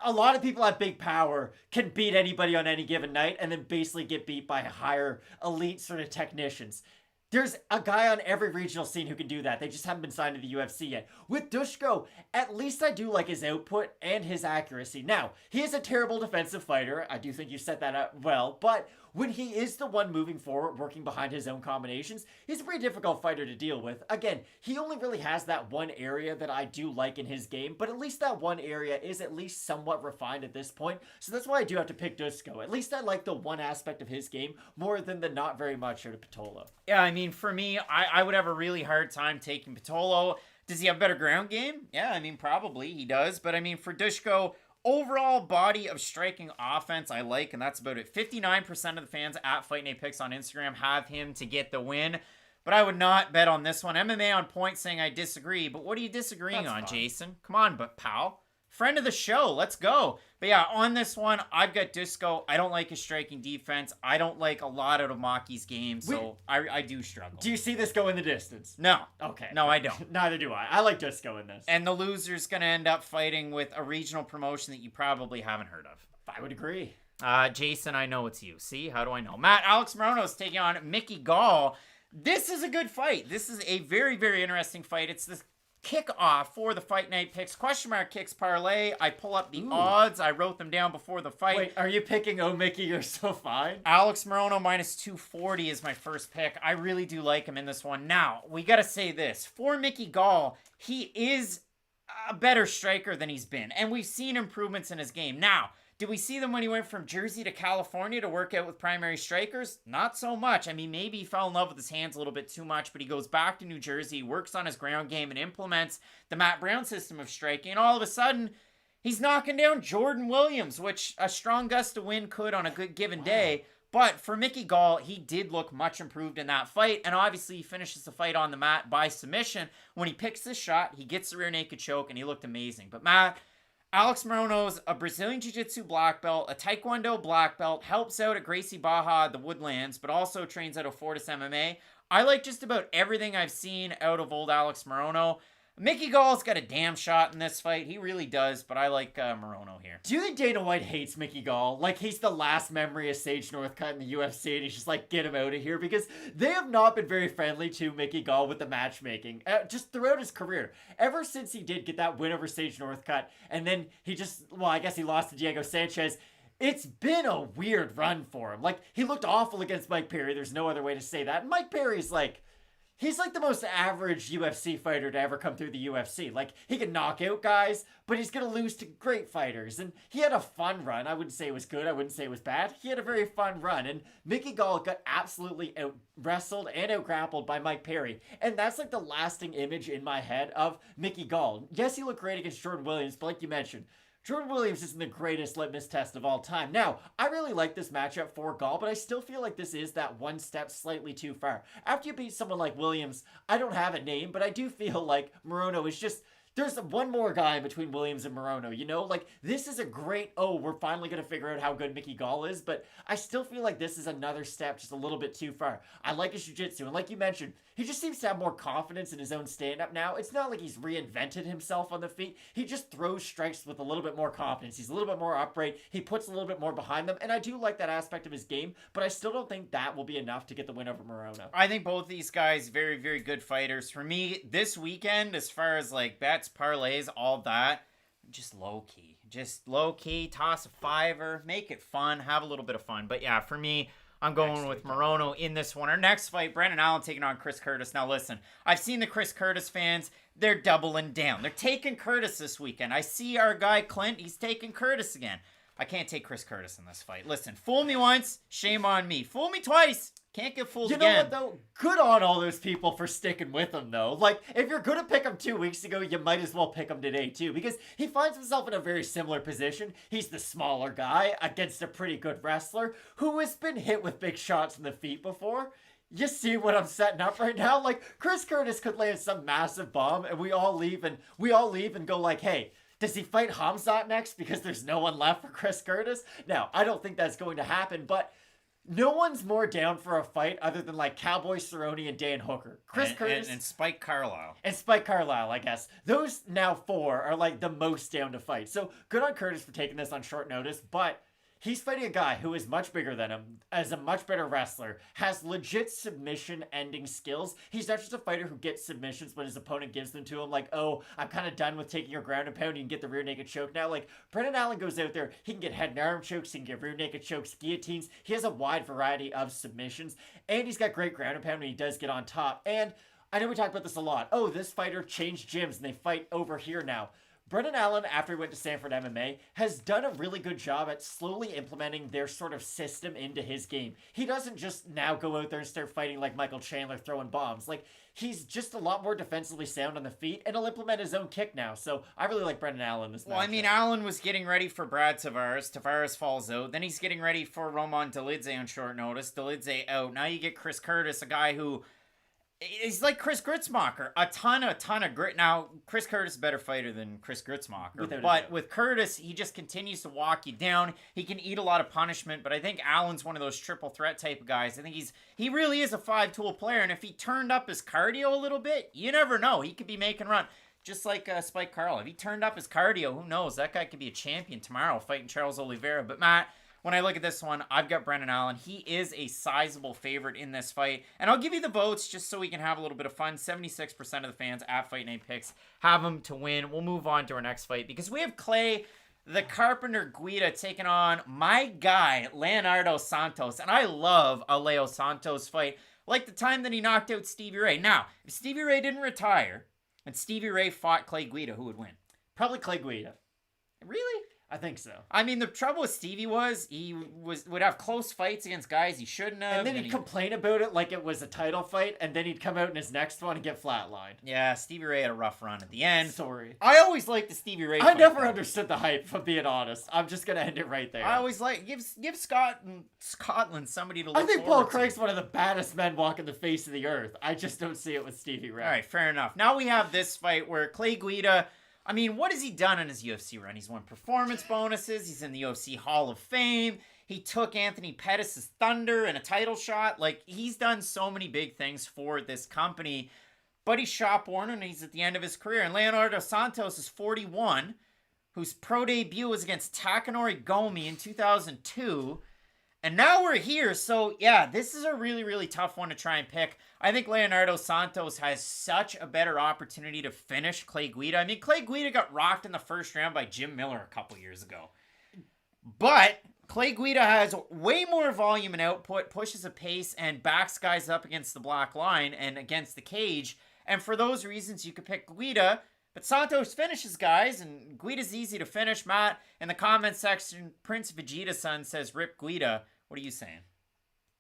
Speaker 3: A lot of people have big power, can beat anybody on any given night, and then basically get beat by higher elite sort of technicians. There's a guy on every regional scene who can do that. They just haven't been signed to the UFC yet. With Dusko, at least I do like his output and his accuracy. Now, he is a terrible defensive fighter. I do think you set that up well. But when he is the one moving forward, working behind his own combinations, he's a pretty difficult fighter to deal with. Again, he only really has that one area that I do like in his game. But at least that one area is at least somewhat refined at this point. So that's why I do have to pick Dusko. At least I like the one aspect of his game more than the not very much out of Pitolho.
Speaker 1: Yeah, I mean, for me, I would have a really hard time taking Pitolho. Does he have a better ground game? Yeah, I mean, probably he does. But I mean, for Dusko, overall body of striking offense I like, and that's about it. 59% of the fans at Fight Night Picks on Instagram have him to get the win. But I would not bet on this one. MMA on point saying I disagree. But what are you disagreeing on, Jason? Come on, but pal. Friend of the show, let's go. But yeah, on this one, I've got Dusko. I don't like his striking defense. I don't like a lot out of Maki's game, so I do struggle.
Speaker 3: Do you see this go in the distance?
Speaker 1: No.
Speaker 3: Okay.
Speaker 1: No, I don't.
Speaker 3: Neither do I. I like Dusko in this.
Speaker 1: And the loser's going to end up fighting with a regional promotion that you probably haven't heard of.
Speaker 3: I would agree.
Speaker 1: Jason, I know it's you. See? How do I know? Matt, Alex Morono's taking on Mickey Gall. This is a good fight. This is a very, very interesting fight. It's the kickoff for the Fight Night Picks question mark kicks parlay. I pull up the odds. I wrote them down before the fight.
Speaker 3: Wait, are you picking Oh Mickey, You're So Fine?
Speaker 1: Alex Morono minus 240 is my first pick. I really do like him in this one. Now, we got to say this. For Mickey Gall, he is a better striker than he's been. And we've seen improvements in his game. Now, did we see them when he went from Jersey to California to work out with primary strikers? Not so much. I mean, maybe he fell in love with his hands a little bit too much, but he goes back to New Jersey, works on his ground game, and implements the Matt Brown system of striking. And all of a sudden, he's knocking down Jordan Williams, which a strong gust of wind could on a good given day. But for Mickey Gall, he did look much improved in that fight. And obviously, he finishes the fight on the mat by submission. When he picks this shot, he gets the rear naked choke, and he looked amazing. But Matt, Alex Morono's a Brazilian Jiu-Jitsu black belt, a Taekwondo black belt, helps out at Gracie Barra at the Woodlands, but also trains out of Fortis MMA. I like just about everything I've seen out of old Alex Morono. Mickey Gall's got a damn shot in this fight. He really does, but I like Morono here.
Speaker 3: Do you think Dana White hates Mickey Gall? Like, he's the last memory of Sage Northcutt in the UFC, and he's just like, get him out of here, because they have not been very friendly to Mickey Gall with the matchmaking, just throughout his career. Ever since he did get that win over Sage Northcutt, and then he just, well, I guess he lost to Diego Sanchez. It's been a weird run for him. Like, he looked awful against Mike Perry. There's no other way to say that. And Mike Perry's like, he's like the most average UFC fighter to ever come through the UFC. Like, he can knock out guys, but he's going to lose to great fighters. And he had a fun run. I wouldn't say it was good. I wouldn't say it was bad. He had a very fun run. And Mickey Gall got absolutely out-wrestled and out-grappled by Mike Perry. And that's like the lasting image in my head of Mickey Gall. Yes, he looked great against Jordan Williams, but like you mentioned, Jordan Williams isn't the greatest litmus test of all time. Now, I really like this matchup for Gall, but I still feel like this is that one step slightly too far. After you beat someone like Williams, I don't have a name, but I do feel like Morono is just, there's one more guy between Williams and Morono, you know? Like, this is a great, we're finally going to figure out how good Mickey Gall is, but I still feel like this is another step just a little bit too far. I like his jiu-jitsu, and like you mentioned, he just seems to have more confidence in his own stand-up now. It's not like he's reinvented himself on the feet. He just throws strikes with a little bit more confidence. He's a little bit more upright. He puts a little bit more behind them, and I do like that aspect of his game, but I still don't think that will be enough to get the win over Morono.
Speaker 1: I think both these guys, very, very good fighters. For me, this weekend, as far as like bets, parlays, all that, just low-key. Just low-key, toss a fiver, make it fun, have a little bit of fun. But yeah, for me, I'm going with Morono in this one. Our next fight, Brendan Allen taking on Chris Curtis. Now listen, I've seen the Chris Curtis fans. They're doubling down. They're taking Curtis this weekend. I see our guy Clint. He's taking Curtis again. I can't take Chris Curtis in this fight. Listen, fool me once, shame on me. Fool me twice, can't get fooled again.
Speaker 3: You know what, though? Good on all those people for sticking with him, though. Like, if you're going to pick him 2 weeks ago, you might as well pick him today, too. Because he finds himself in a very similar position. He's the smaller guy against a pretty good wrestler who has been hit with big shots in the feet before. You see what I'm setting up right now? Like, Chris Curtis could land some massive bomb, and we all leave and go like, hey, does he fight Hamzat next because there's no one left for Chris Curtis? Now, I don't think that's going to happen, but no one's more down for a fight other than like Cowboy Cerrone and Dan Hooker. Chris Curtis
Speaker 1: and Spike Carlisle.
Speaker 3: And Spike Carlisle, I guess. Those now four are like the most down to fight. So good on Curtis for taking this on short notice, but he's fighting a guy who is much bigger than him, is a much better wrestler, has legit submission-ending skills. He's not just a fighter who gets submissions when his opponent gives them to him, like, oh, I'm kind of done with taking your ground and pound, you can get the rear naked choke now. Like, Brendan Allen goes out there, he can get head and arm chokes, he can get rear naked chokes, guillotines. He has a wide variety of submissions, and he's got great ground and pound when he does get on top. And I know we talk about this a lot. Oh, this fighter changed gyms, and they fight over here now. Brendan Allen, after he went to Stanford MMA, has done a really good job at slowly implementing their sort of system into his game. He doesn't just now go out there and start fighting like Michael Chandler throwing bombs. Like, he's just a lot more defensively sound on the feet, and he'll implement his own kick now. So I really like Brendan Allen this match.
Speaker 1: Well, I mean, Allen was getting ready for Brad Tavares. Tavares falls out. Then he's getting ready for Roman Dolidze on short notice. Dolidze out. Now you get Chris Curtis, a guy who... he's like Chris Gruetzemacher, a ton of grit. Now, Chris Curtis is a better fighter than Chris Gruetzemacher, but with Curtis, he just continues to walk you down. He can eat a lot of punishment, but I think Allen's one of those triple threat type of guys. I think he really is a five-tool player, and if he turned up his cardio a little bit, you never know. He could be making run. Just like Spike Carlisle. If he turned up his cardio, who knows? That guy could be a champion tomorrow fighting Charles Oliveira. But Matt, when I look at this one, I've got Brendan Allen. He is a sizable favorite in this fight. And I'll give you the votes just so we can have a little bit of fun. 76% of the fans at Fight Night Picks have him to win. We'll move on to our next fight because we have Clay the Carpenter Guida taking on my guy, Leonardo Santos. And I love a Leo Santos fight, like the time that he knocked out Stevie Ray. Now, if Stevie Ray didn't retire and Stevie Ray fought Clay Guida, who would win?
Speaker 3: Probably Clay Guida.
Speaker 1: Really?
Speaker 3: I think so.
Speaker 1: I mean, the trouble with Stevie was he would have close fights against guys he shouldn't have.
Speaker 3: And then he'd complain about it like it was a title fight, and then he'd come out in his next one and get flatlined.
Speaker 1: Yeah, Stevie Ray had a rough run at the end.
Speaker 3: Sorry.
Speaker 1: I always liked the Stevie Ray
Speaker 3: I
Speaker 1: fight,
Speaker 3: never
Speaker 1: though.
Speaker 3: understood the hype, if I'm being honest. I'm just going to end it right there.
Speaker 1: I always like give Scotland somebody to look
Speaker 3: I think Paul
Speaker 1: forward to.
Speaker 3: Craig's one of the baddest men walking the face of the earth. I just don't see it with Stevie Ray.
Speaker 1: All right, fair enough. Now we have this fight where Clay Guida, I mean, what has he done in his UFC run? He's won performance bonuses. He's in the UFC Hall of Fame. He took Anthony Pettis' Thunder in a title shot. Like, he's done so many big things for this company. But he's shop-worn and he's at the end of his career. And Leonardo Santos is 41, whose pro debut was against Takanori Gomi in 2002. And now we're here. So, yeah, this is a really, really tough one to try and pick. I think Leonardo Santos has such a better opportunity to finish Clay Guida. I mean, Clay Guida got rocked in the first round by Jim Miller a couple years ago. But Clay Guida has way more volume and output, pushes a pace, and backs guys up against the black line and against the cage. And for those reasons, you could pick Guida. But Santos finishes guys, and Guida's easy to finish. Matt, in the comment section, Prince Vegeta-san says, "Rip Guida." What are you saying?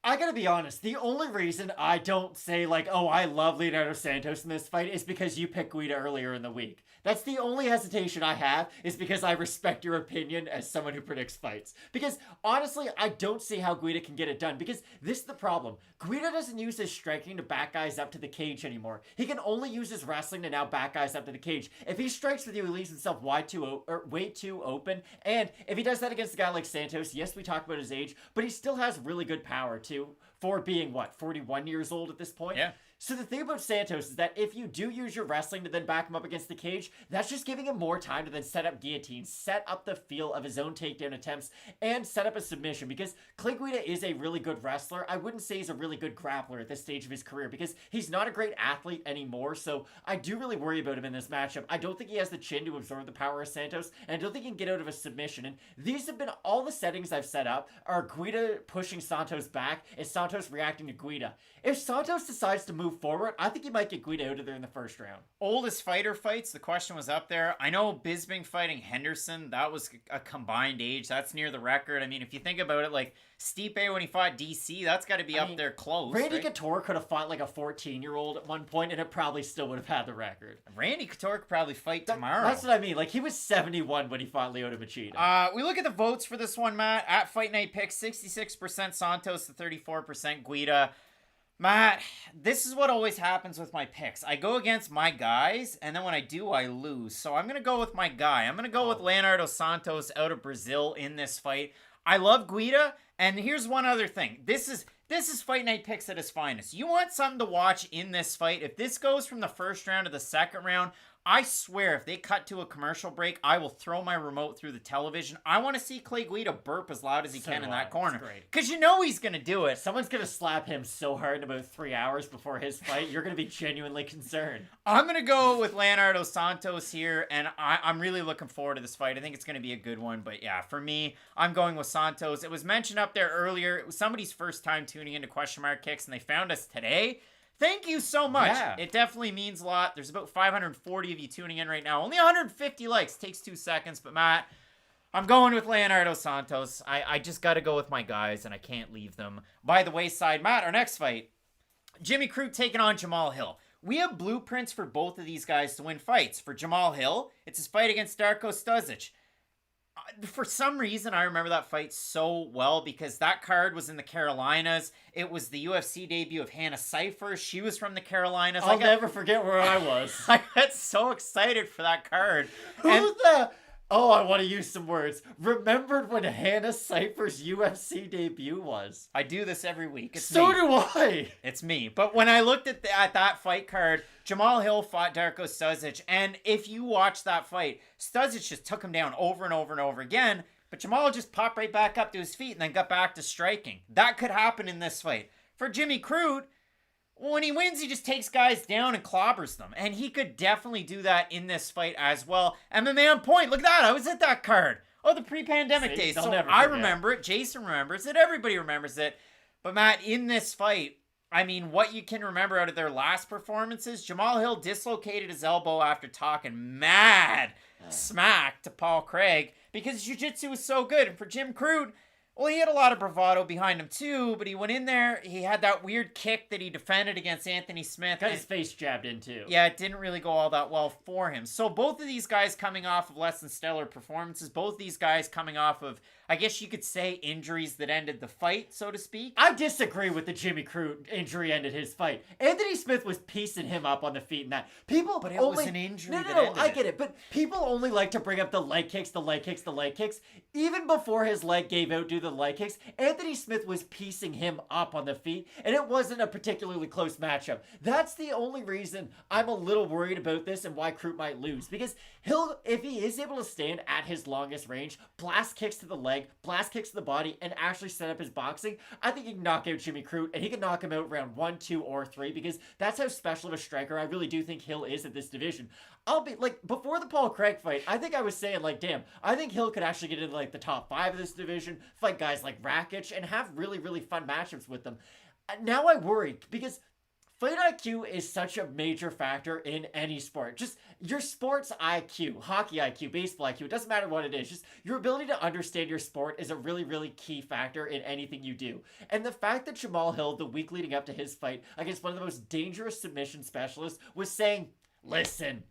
Speaker 3: I gotta be honest, the only reason I don't say, like, oh, I love Leonardo Santos in this fight is because you picked Guida earlier in the week. That's the only hesitation I have, is because I respect your opinion as someone who predicts fights. Because, honestly, I don't see how Guida can get it done, because this is the problem. Guida doesn't use his striking to back guys up to the cage anymore. He can only use his wrestling to now back guys up to the cage. If he strikes with you, he leaves himself way too open, and if he does that against a guy like Santos, yes, we talk about his age, but he still has really good power, too, for being, 41 years old at this point?
Speaker 1: Yeah.
Speaker 3: So the thing about Santos is that if you do use your wrestling to then back him up against the cage, that's just giving him more time to then set up guillotines, set up the feel of his own takedown attempts, and set up a submission. Because Clay Guida is a really good wrestler. I wouldn't say he's a really good grappler at this stage of his career because he's not a great athlete anymore. So I do really worry about him in this matchup. I don't think he has the chin to absorb the power of Santos, and I don't think he can get out of a submission. And these have been all the settings I've set up are Guida pushing Santos back and Santos reacting to Guida. If Santos decides to move forward, I think he might get Guida out of there in the first round.
Speaker 1: Oldest fighter fights, the question was up there. I know Bisping fighting Henderson, that was a combined age. That's near the record. I mean, if you think about it, like Stipe when he fought DC, that's got to be up there close.
Speaker 3: Randy
Speaker 1: right?
Speaker 3: Couture could have fought like a 14-year-old at one point, and it probably still would have had the record.
Speaker 1: Randy Couture could probably fight tomorrow.
Speaker 3: That's what I mean. Like, he was 71 when he fought Lyoto Machida.
Speaker 1: We look at the votes for this one, Matt. At Fight Night Picks, 66% Santos to 34% Guida. Matt, this is what always happens with my picks. I go against my guys, and then when I do, I lose. So I'm going to go with my guy. I'm going to go with Leonardo Santos out of Brazil in this fight. I love Guida, and here's one other thing. This is Fight Night Picks at its finest. You want something to watch in this fight. If this goes from the first round to the second round, I swear, if they cut to a commercial break, I will throw my remote through the television. I want to see Clay Guida burp as loud as he can in that corner. Because you know he's going to do it.
Speaker 3: Someone's going to slap him so hard in about 3 hours before his fight, you're going to be genuinely concerned.
Speaker 1: I'm going to go with Leonardo Santos here, and I'm really looking forward to this fight. I think it's going to be a good one. But yeah, for me, I'm going with Santos. It was mentioned up there earlier. It was somebody's first time tuning into Question Mark Kicks, and they found us today. Thank you so much.
Speaker 3: Yeah.
Speaker 1: It definitely means a lot. There's about 540 of you tuning in right now. Only 150 likes. Takes 2 seconds. But Matt, I'm going with Leonardo Santos. I just got to go with my guys, and I can't leave them by the wayside. Matt, our next fight, Jimmy Crute taking on Jamal Hill. We have blueprints for both of these guys to win fights. For Jamal Hill, it's his fight against Darko Stosic. For some reason, I remember that fight so well because that card was in the Carolinas. It was the UFC debut of Hannah Cipher. She was from the Carolinas.
Speaker 3: I'll never forget where I was.
Speaker 1: I got so excited for that card.
Speaker 3: Oh, I want to use some words. Remembered when Hannah Cipher's UFC debut was.
Speaker 1: I do this every week. It's
Speaker 3: so
Speaker 1: me.
Speaker 3: do I.
Speaker 1: It's me. But when I looked at that fight card, Jamal Hill fought Darko Stosic. And if you watch that fight, Stosic just took him down over and over and over again. But Jamal just popped right back up to his feet and then got back to striking. That could happen in this fight. For Jimmy Crute, when he wins, he just takes guys down and clobbers them. And he could definitely do that in this fight as well. MMA on point. Look at that. I was at that card. Oh, the pre-pandemic days. So I remember it. Jason remembers it. Everybody remembers it. But Matt, in this fight, I mean, what you can remember out of their last performances, Jamal Hill dislocated his elbow after talking mad smack to Paul Craig because jiu-jitsu was so good. And for Jim Crute, well, he had a lot of bravado behind him too, but he went in there, he had that weird kick that he defended against Anthony Smith.
Speaker 3: Got his face jabbed in too.
Speaker 1: Yeah, it didn't really go all that well for him. So both of these guys coming off of less than stellar performances, both these guys coming off of, I guess you could say, injuries that ended the fight, so to speak.
Speaker 3: I disagree with the Jimmy Crute injury ended his fight. Anthony Smith was piecing him up on the feet and that. People
Speaker 1: But it was an injury that
Speaker 3: No,
Speaker 1: ended
Speaker 3: I
Speaker 1: it.
Speaker 3: get it. But people only like to bring up the leg kicks. Even before his leg gave out due to the leg kicks, Anthony Smith was piecing him up on the feet, and it wasn't a particularly close matchup. That's the only reason I'm a little worried about this and why Crute might lose. Because if he is able to stand at his longest range, blast kicks to the leg, blast kicks to the body, and actually set up his boxing, I think he can knock out Jimmy Crute, and he can knock him out round 1, 2, or 3, because that's how special of a striker I really do think Hill is at this division. I'll be, like, before the Paul Craig fight, I think I was saying, like, damn, I think Hill could actually get into, like, the top 5 of this division, fight guys like Rakic, and have really, really fun matchups with them. Now I worry, because fight IQ is such a major factor in any sport. Just your sports IQ, hockey IQ, baseball IQ, it doesn't matter what it is. Just your ability to understand your sport is a really, really key factor in anything you do. And the fact that Jamal Hill, the week leading up to his fight against one of the most dangerous submission specialists, was saying, listen,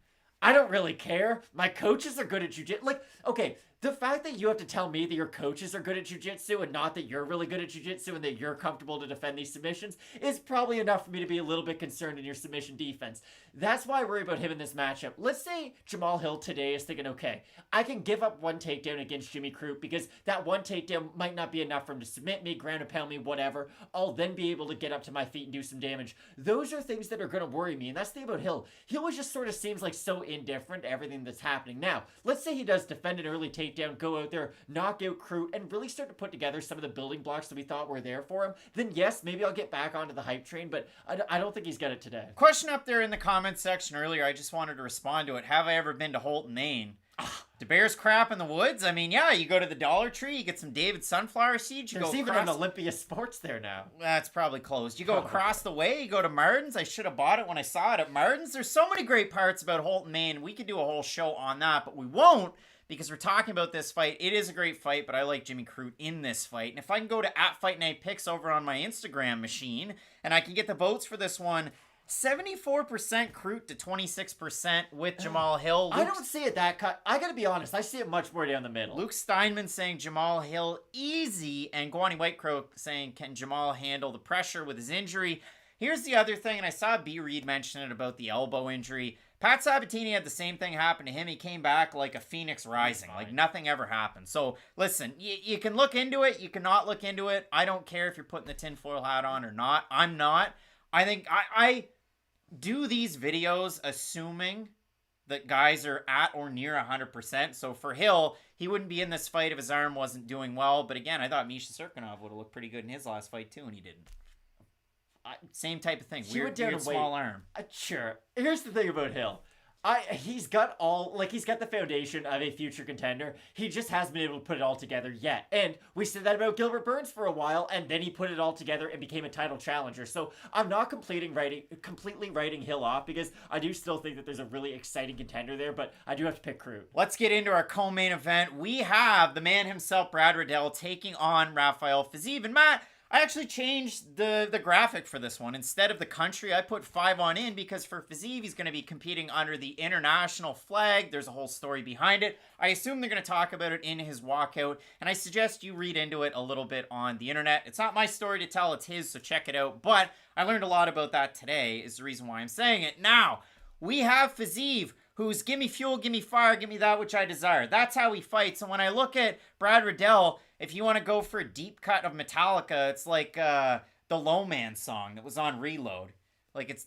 Speaker 3: I don't really care. My coaches are good at jiu-jitsu. Like, okay, the fact that you have to tell me that your coaches are good at jiu-jitsu and not that you're really good at jiu-jitsu and that you're comfortable to defend these submissions is probably enough for me to be a little bit concerned in your submission defense. That's why I worry about him in this matchup. Let's say Jamal Hill today is thinking, okay, I can give up one takedown against Jimmy Crute because that one takedown might not be enough for him to submit me, ground and pound me, whatever. I'll then be able to get up to my feet and do some damage. Those are things that are going to worry me, and that's the thing about Hill. Hill just sort of seems like so indifferent to everything that's happening. Now, let's say he does defend an early takedown, go out there, knock out Crute, and really start to put together some of the building blocks that we thought were there for him, then yes, maybe I'll get back onto the hype train, but I don't think he's got it today.
Speaker 1: Question up there in the comments section earlier, I just wanted to respond to it. Have I ever been to Holton, Maine? Do bears crap in the woods? I mean, yeah, you go to the Dollar Tree, you get some David sunflower seeds.
Speaker 3: There's even an Olympia Sports there now.
Speaker 1: That's probably closed. You go across the way, you go to Martin's. I should have bought it when I saw it at Martin's. There's so many great parts about Holton, Maine. We could do a whole show on that, but we won't because we're talking about this fight. It is a great fight, but I like Jimmy Crute in this fight. And if I can go to @FightNightPicks over on my Instagram machine, and I can get the votes for this one, 74% Crute to 26% with Jamal Hill.
Speaker 3: I don't see it that cut. I gotta be honest, I see it much more down the middle.
Speaker 1: Luke Steinman saying Jamal Hill easy, and Guani Whitecrow saying, can Jamal handle the pressure with his injury? Here's the other thing, and I saw B. Reed mention it about the elbow injury. Pat Sabatini had the same thing happen to him. He came back like a phoenix rising, like nothing ever happened. So listen, you can look into it, you cannot look into it. I don't care if you're putting the tinfoil hat on or not. I'm not. I think I do these videos assuming that guys are at or near 100%. So for Hill, he wouldn't be in this fight if his arm wasn't doing well. But again, I thought Misha Serkinov would have looked pretty good in his last fight too, and he didn't. Same type of thing. Weird small arm.
Speaker 3: Sure. Here's the thing about Hill. He's got the foundation of a future contender. He just hasn't been able to put it all together yet. And we said that about Gilbert Burns for a while, and then he put it all together and became a title challenger. So I'm not completely writing Hill off because I do still think that there's a really exciting contender there, but I do have to pick Crute.
Speaker 1: Let's get into our co-main event. We have the man himself, Brad Riddell, taking on Rafael Fiziev. And Matt, I actually changed the graphic for this one. Instead of the country, I put 5 on in because for Fiziev, he's going to be competing under the international flag. There's a whole story behind it. I assume they're going to talk about it in his walkout, and I suggest you read into it a little bit on the internet. It's not my story to tell, it's his, so check it out. But I learned a lot about that today is the reason why I'm saying it. Now, we have Fiziev, who's give me fuel, give me fire, give me that which I desire. That's how he fights. And when I look at Brad Riddell, if you want to go for a deep cut of Metallica, it's like the Low Man song that was on Reload. Like it's...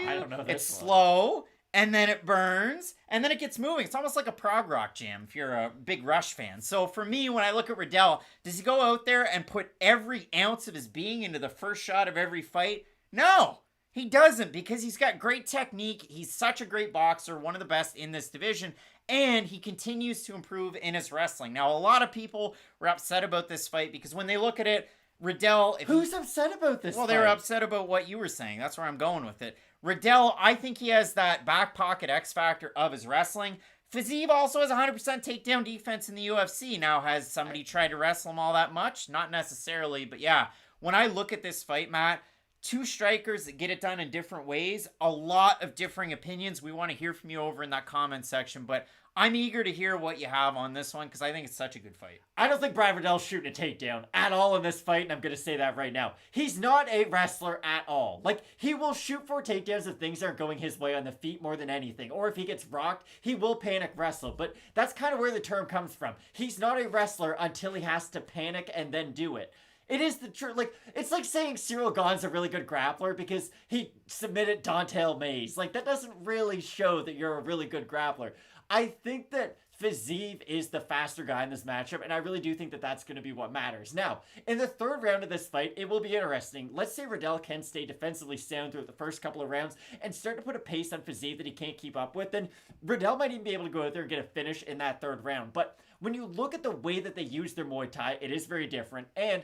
Speaker 3: I don't know this
Speaker 1: It's
Speaker 3: one.
Speaker 1: slow, and then it burns, and then it gets moving. It's almost like a prog rock jam if you're a big Rush fan. So for me, when I look at Riddell, does he go out there and put every ounce of his being into the first shot of every fight? No, he doesn't, because he's got great technique. He's such a great boxer, one of the best in this division, and he continues to improve in his wrestling. Now, a lot of people were upset about this fight because when they look at it, Riddell...
Speaker 3: Who's upset about this
Speaker 1: Well,
Speaker 3: fight?
Speaker 1: they were upset about what you were saying. That's where I'm going with it. Riddell, I think he has that back pocket X factor of his wrestling. Fiziev also has 100% takedown defense in the UFC. Now, has somebody tried to wrestle him all that much? Not necessarily, but yeah. When I look at this fight, Matt, two strikers that get it done in different ways, a lot of differing opinions. We want to hear from you over in that comment section, but I'm eager to hear what you have on this one because I think it's such a good fight.
Speaker 3: I don't think Brad Riddell's shooting a takedown at all in this fight, and I'm going to say that right now. He's not a wrestler at all. Like, he will shoot for takedowns if things aren't going his way on the feet more than anything. Or if he gets rocked, he will panic wrestle. But that's kind of where the term comes from. He's not a wrestler until he has to panic and then do it. It is the truth. Like, it's like saying Cyril Gahn's a really good grappler because he submitted Dontel Mays. Like, that doesn't really show that you're a really good grappler. I think that Fiziev is the faster guy in this matchup, and I really do think that that's going to be what matters. Now, in the third round of this fight, it will be interesting. Let's say Riddell can stay defensively sound throughout the first couple of rounds and start to put a pace on Fiziev that he can't keep up with, then Riddell might even be able to go out there and get a finish in that third round. But when you look at the way that they use their Muay Thai, it is very different, and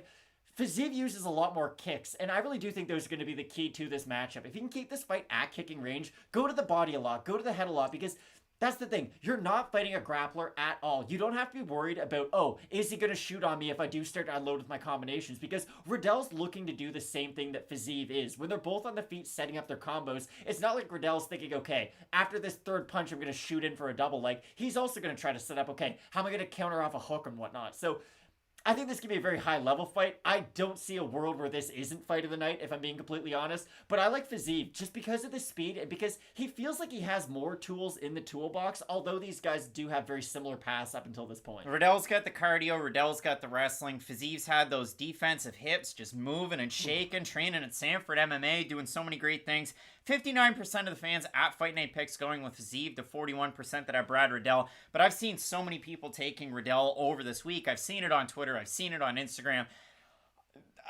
Speaker 3: Fiziev uses a lot more kicks, and I really do think those are going to be the key to this matchup. If you can keep this fight at kicking range, go to the body a lot, go to the head a lot, because that's the thing. You're not fighting a grappler at all. You don't have to be worried about, oh, is he going to shoot on me if I do start to unload with my combinations? Because Riddell's looking to do the same thing that Fiziev is. When they're both on the feet setting up their combos, it's not like Riddell's thinking, okay, after this third punch, I'm going to shoot in for a double leg. He's also going to try to set up, okay, how am I going to counter off a hook and whatnot? So I think this could be a very high-level fight. I don't see a world where this isn't fight of the night, if I'm being completely honest. But I like Fiziev just because of the speed and because he feels like he has more tools in the toolbox, although these guys do have very similar paths up until this point.
Speaker 1: Riddell's got the cardio. Riddell's got the wrestling. Fiziev's had those defensive hips, just moving and shaking, training at Sanford MMA, doing so many great things. 59% of the fans at Fight Night Picks going with Fiziev to 41% that have Brad Riddell. But I've seen so many people taking Riddell over this week. I've seen it on Twitter. I've seen it on Instagram.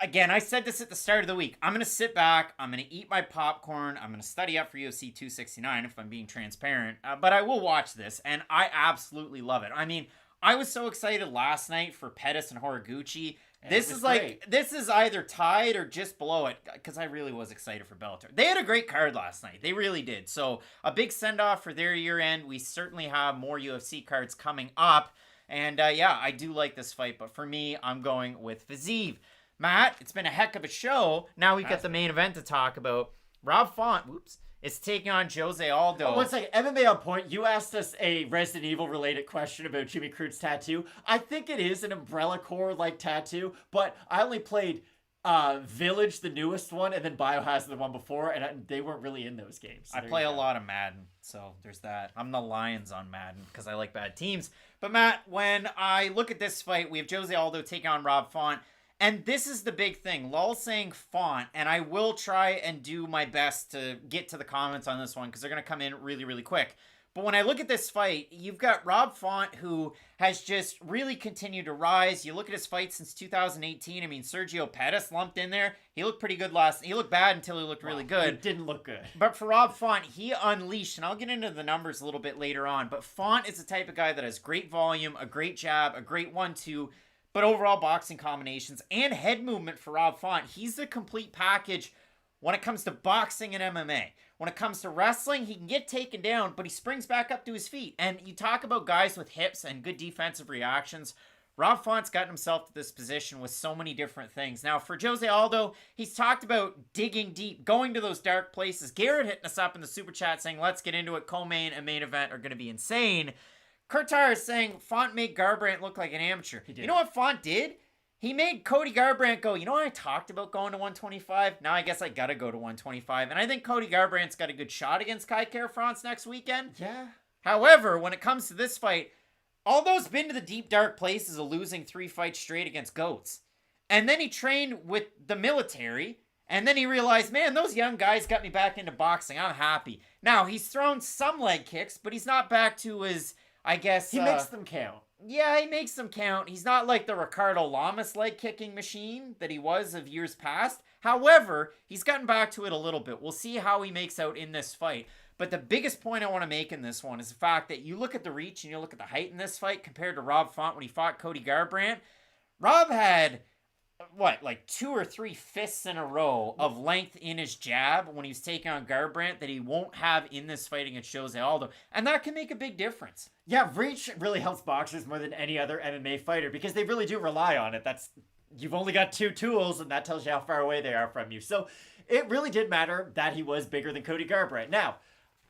Speaker 1: Again, I said this at the start of the week. I'm going to sit back. I'm going to eat my popcorn. I'm going to study up for UFC 269 if I'm being transparent. But I will watch this, and I absolutely love it. I mean, I was so excited last night for Pettis and Horiguchi. This is like,
Speaker 3: great.
Speaker 1: this is either tied or just below it, because I really was excited for Bellator. They had a great card last night. They really did. So a big send-off for their year end. We certainly have more UFC cards coming up. And yeah, I do like this fight. But for me, I'm going with Fiziev. Matt, it's been a heck of a show. Now we've got the main event to talk about. Rob Font, is taking on Jose Aldo.
Speaker 3: Oh, one second. MMA on Point, you asked us a Resident Evil related question about Jimmy Crute's tattoo. I think it is an Umbrella Corps like tattoo, but I only played Village, the newest one, and then Biohazard, the one before, and they weren't really in those games. So
Speaker 1: I play a lot of Madden, so there's that. I'm the Lions on Madden because I like bad teams. But Matt, when I look at this fight, we have Jose Aldo taking on Rob Font. And this is the big thing. Lol saying Font, and I will try and do my best to get to the comments on this one because they're going to come in really, really quick. But when I look at this fight, you've got Rob Font, who has just really continued to rise. You look at his fight since 2018. I mean, Sergio Pettis lumped in there. He looked pretty good He looked bad until he looked really good.
Speaker 3: It didn't look good.
Speaker 1: But for Rob Font, he unleashed, and I'll get into the numbers a little bit later on, but Font is the type of guy that has great volume, a great jab, a great 1-2, but overall boxing combinations and head movement for Rob Font. He's the complete package when it comes to boxing and MMA. When it comes to wrestling, he can get taken down, but he springs back up to his feet. And you talk about guys with hips and good defensive reactions. Rob Font's gotten himself to this position with so many different things. Now, for Jose Aldo, he's talked about digging deep, going to those dark places. Garrett hitting us up in the super chat saying, let's get into it. Co-main and main event are going to be insane. Kurtar is saying Font made Garbrandt look like an amateur. You know what Font did? He made Cody Garbrandt go, you know what I talked about going to 125? Now I guess I got to go to 125. And I think Cody Garbrandt's got a good shot against Kai Kara-France next weekend.
Speaker 3: Yeah.
Speaker 1: However, when it comes to this fight, Aldo's been to the deep, dark places of losing 3 fights straight against GOATs. And then he trained with the military, And then he realized, man, those young guys got me back into boxing. I'm happy. Now, he's thrown some leg kicks, but he's not back to his, I guess...
Speaker 3: He makes them count.
Speaker 1: Yeah, he makes them count. He's not like the Ricardo Lamas leg kicking machine that he was of years past. However, he's gotten back to it a little bit. We'll see how he makes out in this fight. But the biggest point I want to make in this one is the fact that you look at the reach and you look at the height in this fight compared to Rob Font when he fought Cody Garbrandt. Rob had... like 2 or 3 fists in a row of length in his jab when he was taking on Garbrandt that he won't have in this fight against Jose Aldo. And that can make a big difference.
Speaker 3: Yeah, reach really helps boxers more than any other MMA fighter because they really do rely on it. You've only got 2 tools, and that tells you how far away they are from you. So it really did matter that he was bigger than Cody Garbrandt. Now,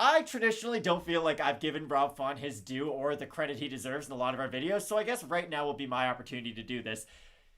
Speaker 3: I traditionally don't feel like I've given Rob Font his due or the credit he deserves in a lot of our videos, so I guess right now will be my opportunity to do this.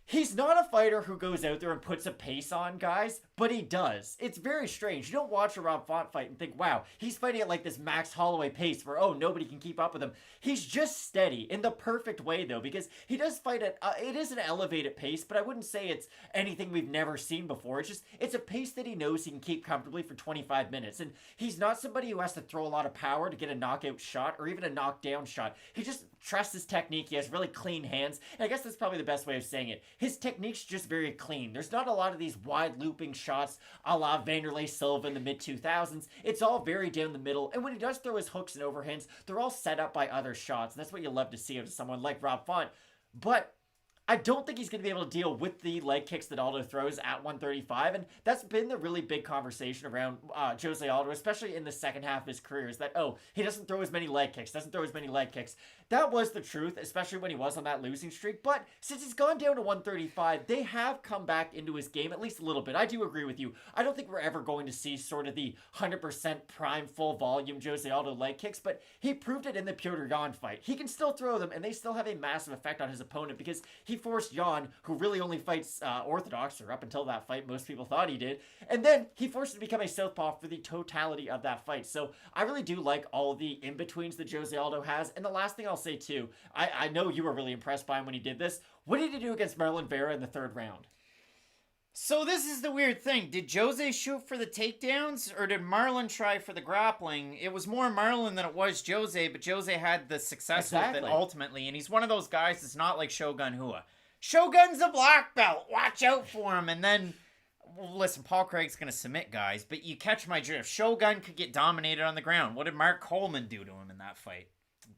Speaker 3: He's not a fighter who goes out there and puts a pace on guys, but he does. It's very strange. You don't watch a Rob Font fight and think, wow, he's fighting at like this Max Holloway pace where, oh, nobody can keep up with him. He's just steady in the perfect way, though, because he does fight at, it is an elevated pace, but I wouldn't say it's anything we've never seen before. It's a pace that he knows he can keep comfortably for 25 minutes. And he's not somebody who has to throw a lot of power to get a knockout shot or even a knockdown shot. He just trusts his technique. He has really clean hands. And I guess that's probably the best way of saying it. His technique's just very clean. There's not a lot of these wide looping shots a la Vanderlei Silva in the mid-2000s. It's all very down the middle. And when he does throw his hooks and overhands, they're all set up by other shots. And that's what you love to see out of someone like Rob Font. But I don't think he's going to be able to deal with the leg kicks that Aldo throws at 135, and that's been the really big conversation around Jose Aldo, especially in the second half of his career, is that, oh, he doesn't throw as many leg kicks. That was the truth, especially when he was on that losing streak, but since he's gone down to 135, they have come back into his game at least a little bit. I do agree with you. I don't think we're ever going to see sort of the 100% prime full volume Jose Aldo leg kicks, but he proved it in the Petr Yan fight. He can still throw them, and they still have a massive effect on his opponent because he forced Yan, who really only fights orthodox, or up until that fight, most people thought he did, and then he forced him to become a southpaw for the totality of that fight. So I really do like all the in-betweens that Jose Aldo has, and the last thing I'll say too, I know you were really impressed by him when he did this. What did he do against Marlon Vera in the 3rd round?
Speaker 1: So this is the weird thing. Did Jose shoot for the takedowns, or did Marlon try for the grappling? It was more Marlon than it was Jose, but Jose had the success with it ultimately, and he's one of those guys that's not like Shogun Rua. Shogun's a black belt. Watch out for him. And then, well, listen, Paul Craig's going to submit guys, but you catch my drift. Shogun could get dominated on the ground. What did Mark Coleman do to him in that fight?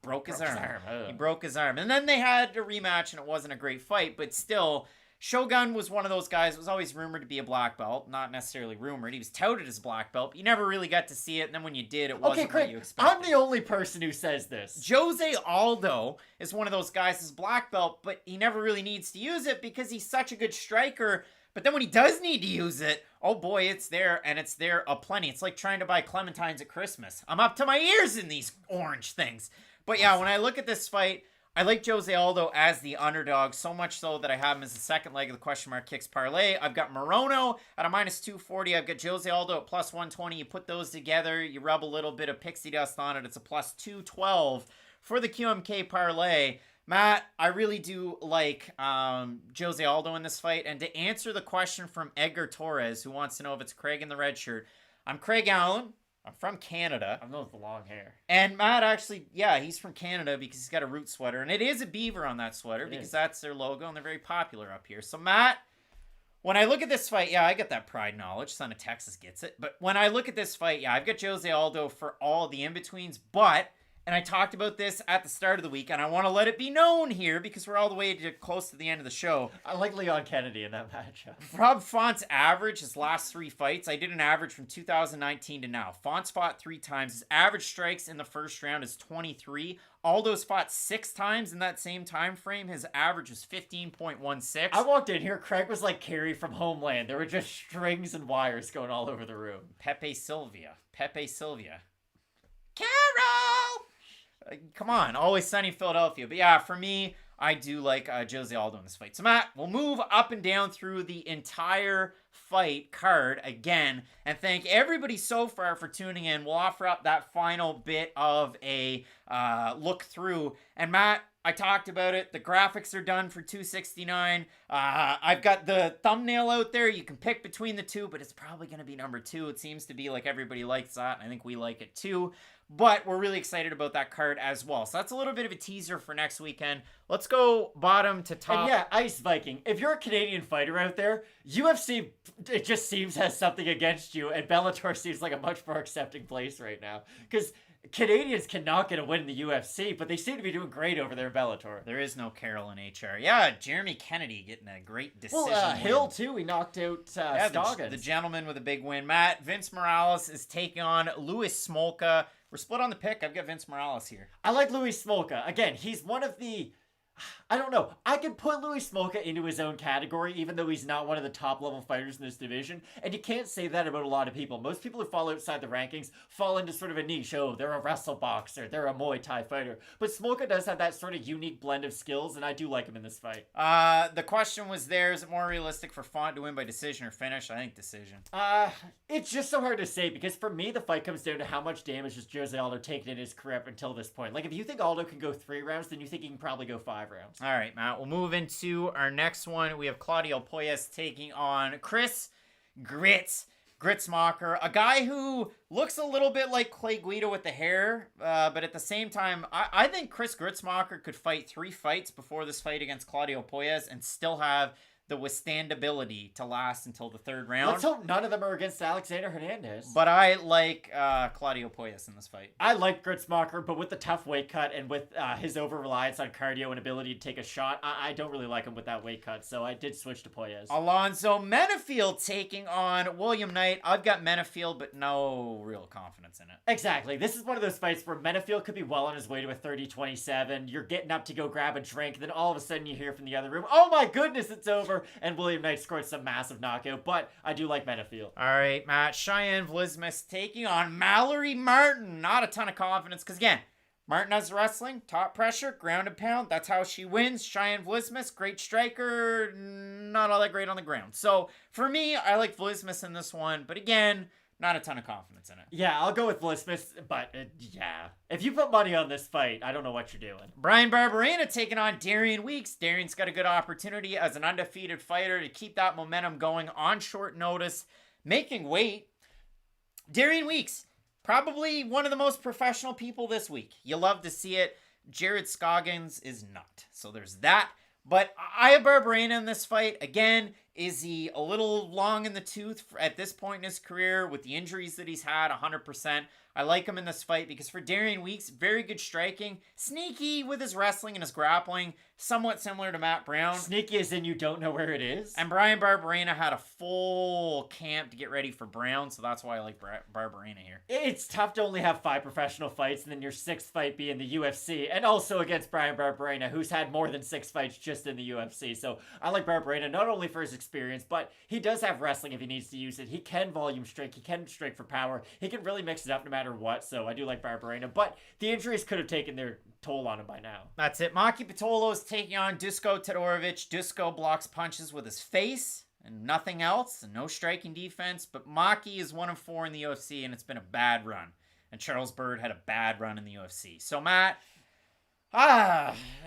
Speaker 1: Broke his arm. He broke his arm. And then they had a rematch, and it wasn't a great fight, but still, Shogun was one of those guys that was always rumored to be a black belt. Not necessarily rumored. He was touted as black belt, but you never really got to see it, and then when you did, it wasn't
Speaker 3: Craig,
Speaker 1: what you expected.
Speaker 3: I'm the only person who says this.
Speaker 1: Jose Aldo is one of those guys that's black belt, but he never really needs to use it because he's such a good striker. But then when he does need to use it, oh boy, it's there, and it's there aplenty. It's like trying to buy clementines at Christmas. I'm up to my ears in these orange things. But yeah, when I look at this fight, I like Jose Aldo as the underdog, so much so that I have him as the second leg of the question mark kicks parlay. I've got Morono at a minus 240. I've got Jose Aldo at plus 120. You put those together, you rub a little bit of pixie dust on it. It's a plus 212 for the QMK parlay. Matt, I really do like Jose Aldo in this fight. And to answer the question from Edgar Torres, who wants to know if it's Craig in the red shirt, I'm Craig Allen. I'm from Canada.
Speaker 3: I know with the long hair.
Speaker 1: And Matt actually, yeah, he's from Canada because he's got a root sweater. And it is a beaver on that sweater because that's their logo and they're very popular up here. So Matt, when I look at this fight, yeah, I get that pride knowledge. Son of Texas gets it. But when I look at this fight, yeah, I've got Jose Aldo for all the in-betweens. But, and I talked about this at the start of the week, and I want to let it be known here because we're all the way to close to the end of the show.
Speaker 3: I like Leon Kennedy in that matchup.
Speaker 1: Rob Font's average, his last 3 fights, I did an average from 2019 to now. Font's fought 3 times. His average strikes in the first round is 23. Aldo's fought 6 times in that same time frame. His average was 15.16.
Speaker 3: I walked in here, Craig was like Carrie from Homeland. There were just strings and wires going all over the room.
Speaker 1: Pepe Sylvia. Carol! Come on, Always Sunny in Philadelphia. But yeah, for me, I do like Jose Aldo in this fight. So Matt, we'll move up and down through the entire fight card again, and thank everybody so far for tuning in. We'll offer up that final bit of a look through. And Matt, I talked about it. The graphics are done for 269. I've got the thumbnail out there. You can pick between the two, but it's probably going to be number 2. It seems to be like everybody likes that. I think we like it too. But we're really excited about that card as well. So that's a little bit of a teaser for next weekend. Let's go bottom to top.
Speaker 3: And yeah, Ice Viking, if you're a Canadian fighter out there, UFC, it just seems has something against you, and Bellator seems like a much more accepting place right now. Because Canadians cannot get a win in the UFC, but they seem to be doing great over there in Bellator.
Speaker 1: There is no Carol in HR. Yeah, Jeremy Kennedy getting a great decision.
Speaker 3: Well, Hill, too. He knocked out Scoggins.
Speaker 1: The gentleman with a big win. Matt, Vince Morales is taking on Louis Smolka. We're split on the pick. I've got Vince Morales here.
Speaker 3: I like Louis Smolka. Again, he's one of the... I don't know. I could put Louis Smolka into his own category, even though he's not one of the top level fighters in this division. And you can't say that about a lot of people. Most people who fall outside the rankings fall into sort of a niche. Oh, they're a wrestle boxer. They're a Muay Thai fighter. But Smolka does have that sort of unique blend of skills, and I do like him in this fight.
Speaker 1: The question was there, is it more realistic for Font to win by decision or finish? I think decision.
Speaker 3: It's just so hard to say, because for me, the fight comes down to how much damage has Jose Aldo taken in his career up until this point. Like, if you think Aldo can go 3 rounds, then you think he can probably go 5 rounds.
Speaker 1: All right, Matt. We'll move into our next one. We have Claudio Puelles taking on Chris Gruetzemacher, a guy who looks a little bit like Clay Guida with the hair, but at the same time, I think Chris Gruetzemacher could fight 3 fights before this fight against Claudio Puelles and still have the withstandability to last until the 3rd round.
Speaker 3: Let's hope none of them are against Alexander Hernandez.
Speaker 1: But I like Claudio Puelles in this fight.
Speaker 3: I like Gruetzemacher, but with the tough weight cut and with his over-reliance on cardio and ability to take a shot, I don't really like him with that weight cut, so I did switch to Puelles.
Speaker 1: Alonzo Menifield taking on William Knight. I've got Menifield, but no real confidence in it.
Speaker 3: Exactly. This is one of those fights where Menifield could be well on his way to a 30-27. You're getting up to go grab a drink, then all of a sudden you hear from the other room, oh my goodness, it's over. And William Knight scored some massive knockout, but I do like Menifield.
Speaker 1: All right, Matt. Cheyanne Vlismas taking on Mallory Martin. Not a ton of confidence, because again, Martin has wrestling, top pressure, ground and pound. That's how she wins. Cheyanne Vlismas, great striker, not all that great on the ground. So for me, I like Vlismas in this one, but again, not a ton of confidence in it.
Speaker 3: Yeah, I'll go with Vlismas, but yeah. If you put money on this fight, I don't know what you're doing.
Speaker 1: Brian Barberena taking on Darian Weeks. Darian's got a good opportunity as an undefeated fighter to keep that momentum going on short notice, making weight. Darian Weeks, probably one of the most professional people this week. You love to see it. Jared Scoggins is not. So there's that. But I have Barberena in this fight. Again, is he a little long in the tooth at this point in his career with the injuries that he's had? 100%. I like him in this fight because for Darian Weeks, very good striking, sneaky with his wrestling and his grappling, somewhat similar to Matt Brown.
Speaker 3: Sneaky as in you don't know where it is.
Speaker 1: And Brian Barberena had a full camp to get ready for Brown, so that's why I like Barberena here.
Speaker 3: It's tough to only have 5 professional fights and then your 6th fight be in the UFC, and also against Brian Barberena, who's had more than 6 fights just in the UFC. So I like Barberena not only for his experience, but he does have wrestling if he needs to use it. He can volume strike, he can strike for power, he can really mix it up no matter what, so I do like Barberena, but the injuries could have taken their toll on him by now.
Speaker 1: That's it. Maki Pitolho is taking on Dusko Todorovic. Dusko blocks punches with his face and nothing else, and no striking defense, but Maki is 1 of 4 in the UFC, and it's been a bad run. And Charles Byrd had a bad run in the UFC. So, Matt,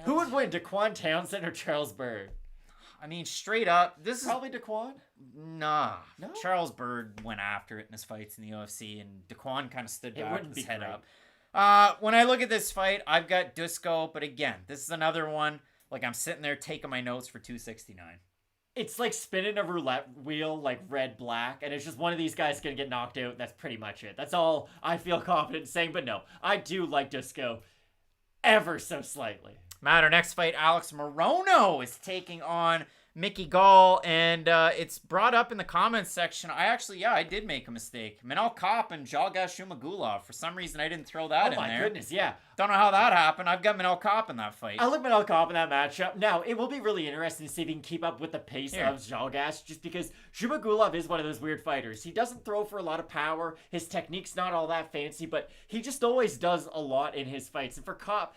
Speaker 3: who would win, Daquan Townsend or Charles Byrd?
Speaker 1: I mean, straight up, this is...
Speaker 3: Probably Daquan?
Speaker 1: Nah.
Speaker 3: No?
Speaker 1: Charles Byrd went after it in his fights in the UFC, and Daquan kind of stood back with his head
Speaker 3: great.
Speaker 1: up. When I look at this fight, I've got Dusko, but again, this is another one, like I'm sitting there taking my notes for 269.
Speaker 3: It's like spinning a roulette wheel, like red-black, and it's just one of these guys going to get knocked out. That's pretty much it. That's all I feel confident in saying, but no, I do like Dusko ever so slightly.
Speaker 1: Matt, our next fight, Alex Morono is taking on Mickey Gall, and it's brought up in the comments section. I did make a mistake. Manel Kopp and Jalgas Shumagulov. For some reason, I didn't throw that in there.
Speaker 3: Oh my goodness, yeah.
Speaker 1: Don't know how that happened. I've got Manel Kopp in that fight.
Speaker 3: I like Manel Kopp in that matchup. Now, it will be really interesting to see if he can keep up with the pace
Speaker 1: Here.
Speaker 3: of Jalgas, just because Shumagulov is one of those weird fighters. He doesn't throw for a lot of power. His technique's not all that fancy, but he just always does a lot in his fights. And for Kopp,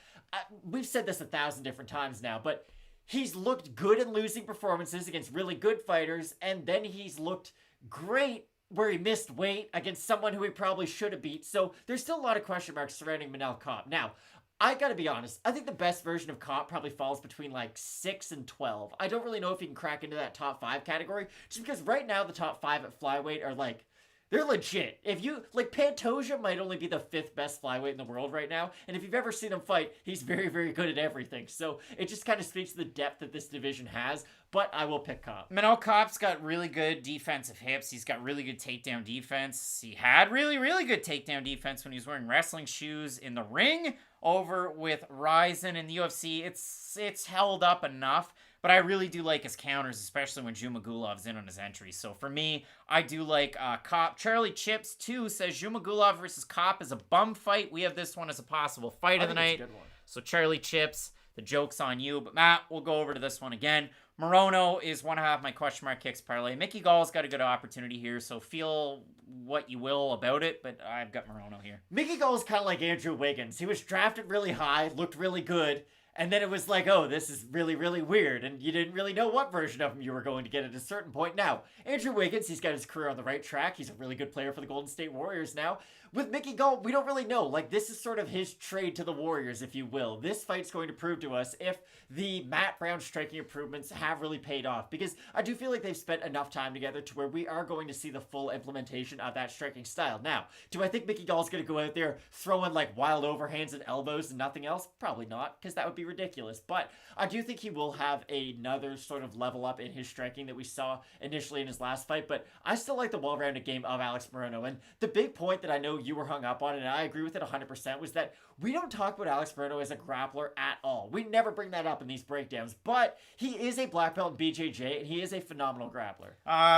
Speaker 3: we've said this 1,000 different times now, but he's looked good in losing performances against really good fighters, and then he's looked great where he missed weight against someone who he probably should have beat. So there's still a lot of question marks surrounding Manel Kopp. Now, I gotta be honest. I think the best version of Cop probably falls between like 6 and 12. I don't really know if he can crack into that top 5 category, just because right now the top 5 at flyweight are like, they're legit. If you, like, Pantoja might only be the 5th best flyweight in the world right now, and if you've ever seen him fight, he's very, very good at everything. So it just kind of speaks to the depth that this division has, but I will pick Cop.
Speaker 1: Cop's got really good defensive hips. He's got really good takedown defense. He had really, really good takedown defense when he was wearing wrestling shoes in the ring over with Ryzen in the UFC. It's held up enough. But I really do like his counters, especially when Zhumagulev's in on his entry. So for me, I do like Cop. Charlie Chips, too, says Zhumagulov versus Cop is a bum fight. We have this one as a possible fight of the night. So Charlie Chips, the joke's on you. But Matt, we'll go over to this one again. Morono is one half my question mark kicks parlay. Mickey Gall's got a good opportunity here, so feel what you will about it, but I've got Morono here.
Speaker 3: Mickey Gall's kind of like Andrew Wiggins. He was drafted really high, looked really good, and then it was like, oh, this is really, really weird, and you didn't really know what version of him you were going to get at a certain point. Now, Andrew Wiggins, he's got his career on the right track. He's a really good player for the Golden State Warriors now. With Mickey Gall, we don't really know. Like, this is sort of his trade to the Warriors, if you will. This fight's going to prove to us if the Matt Brown striking improvements have really paid off. Because I do feel like they've spent enough time together to where we are going to see the full implementation of that striking style. Now, do I think Mickey Gall's going to go out there throwing, like, wild overhands and elbows and nothing else? Probably not, because that would be ridiculous. But I do think he will have another sort of level up in his striking that we saw initially in his last fight. But I still like the well-rounded game of Alex Morono. And the big point that I know you were hung up on, and I agree with it 100%, was that we don't talk about Alex Morono as a grappler at all. We never bring that up in these breakdowns, but he is a black belt in BJJ, and he is a phenomenal grappler.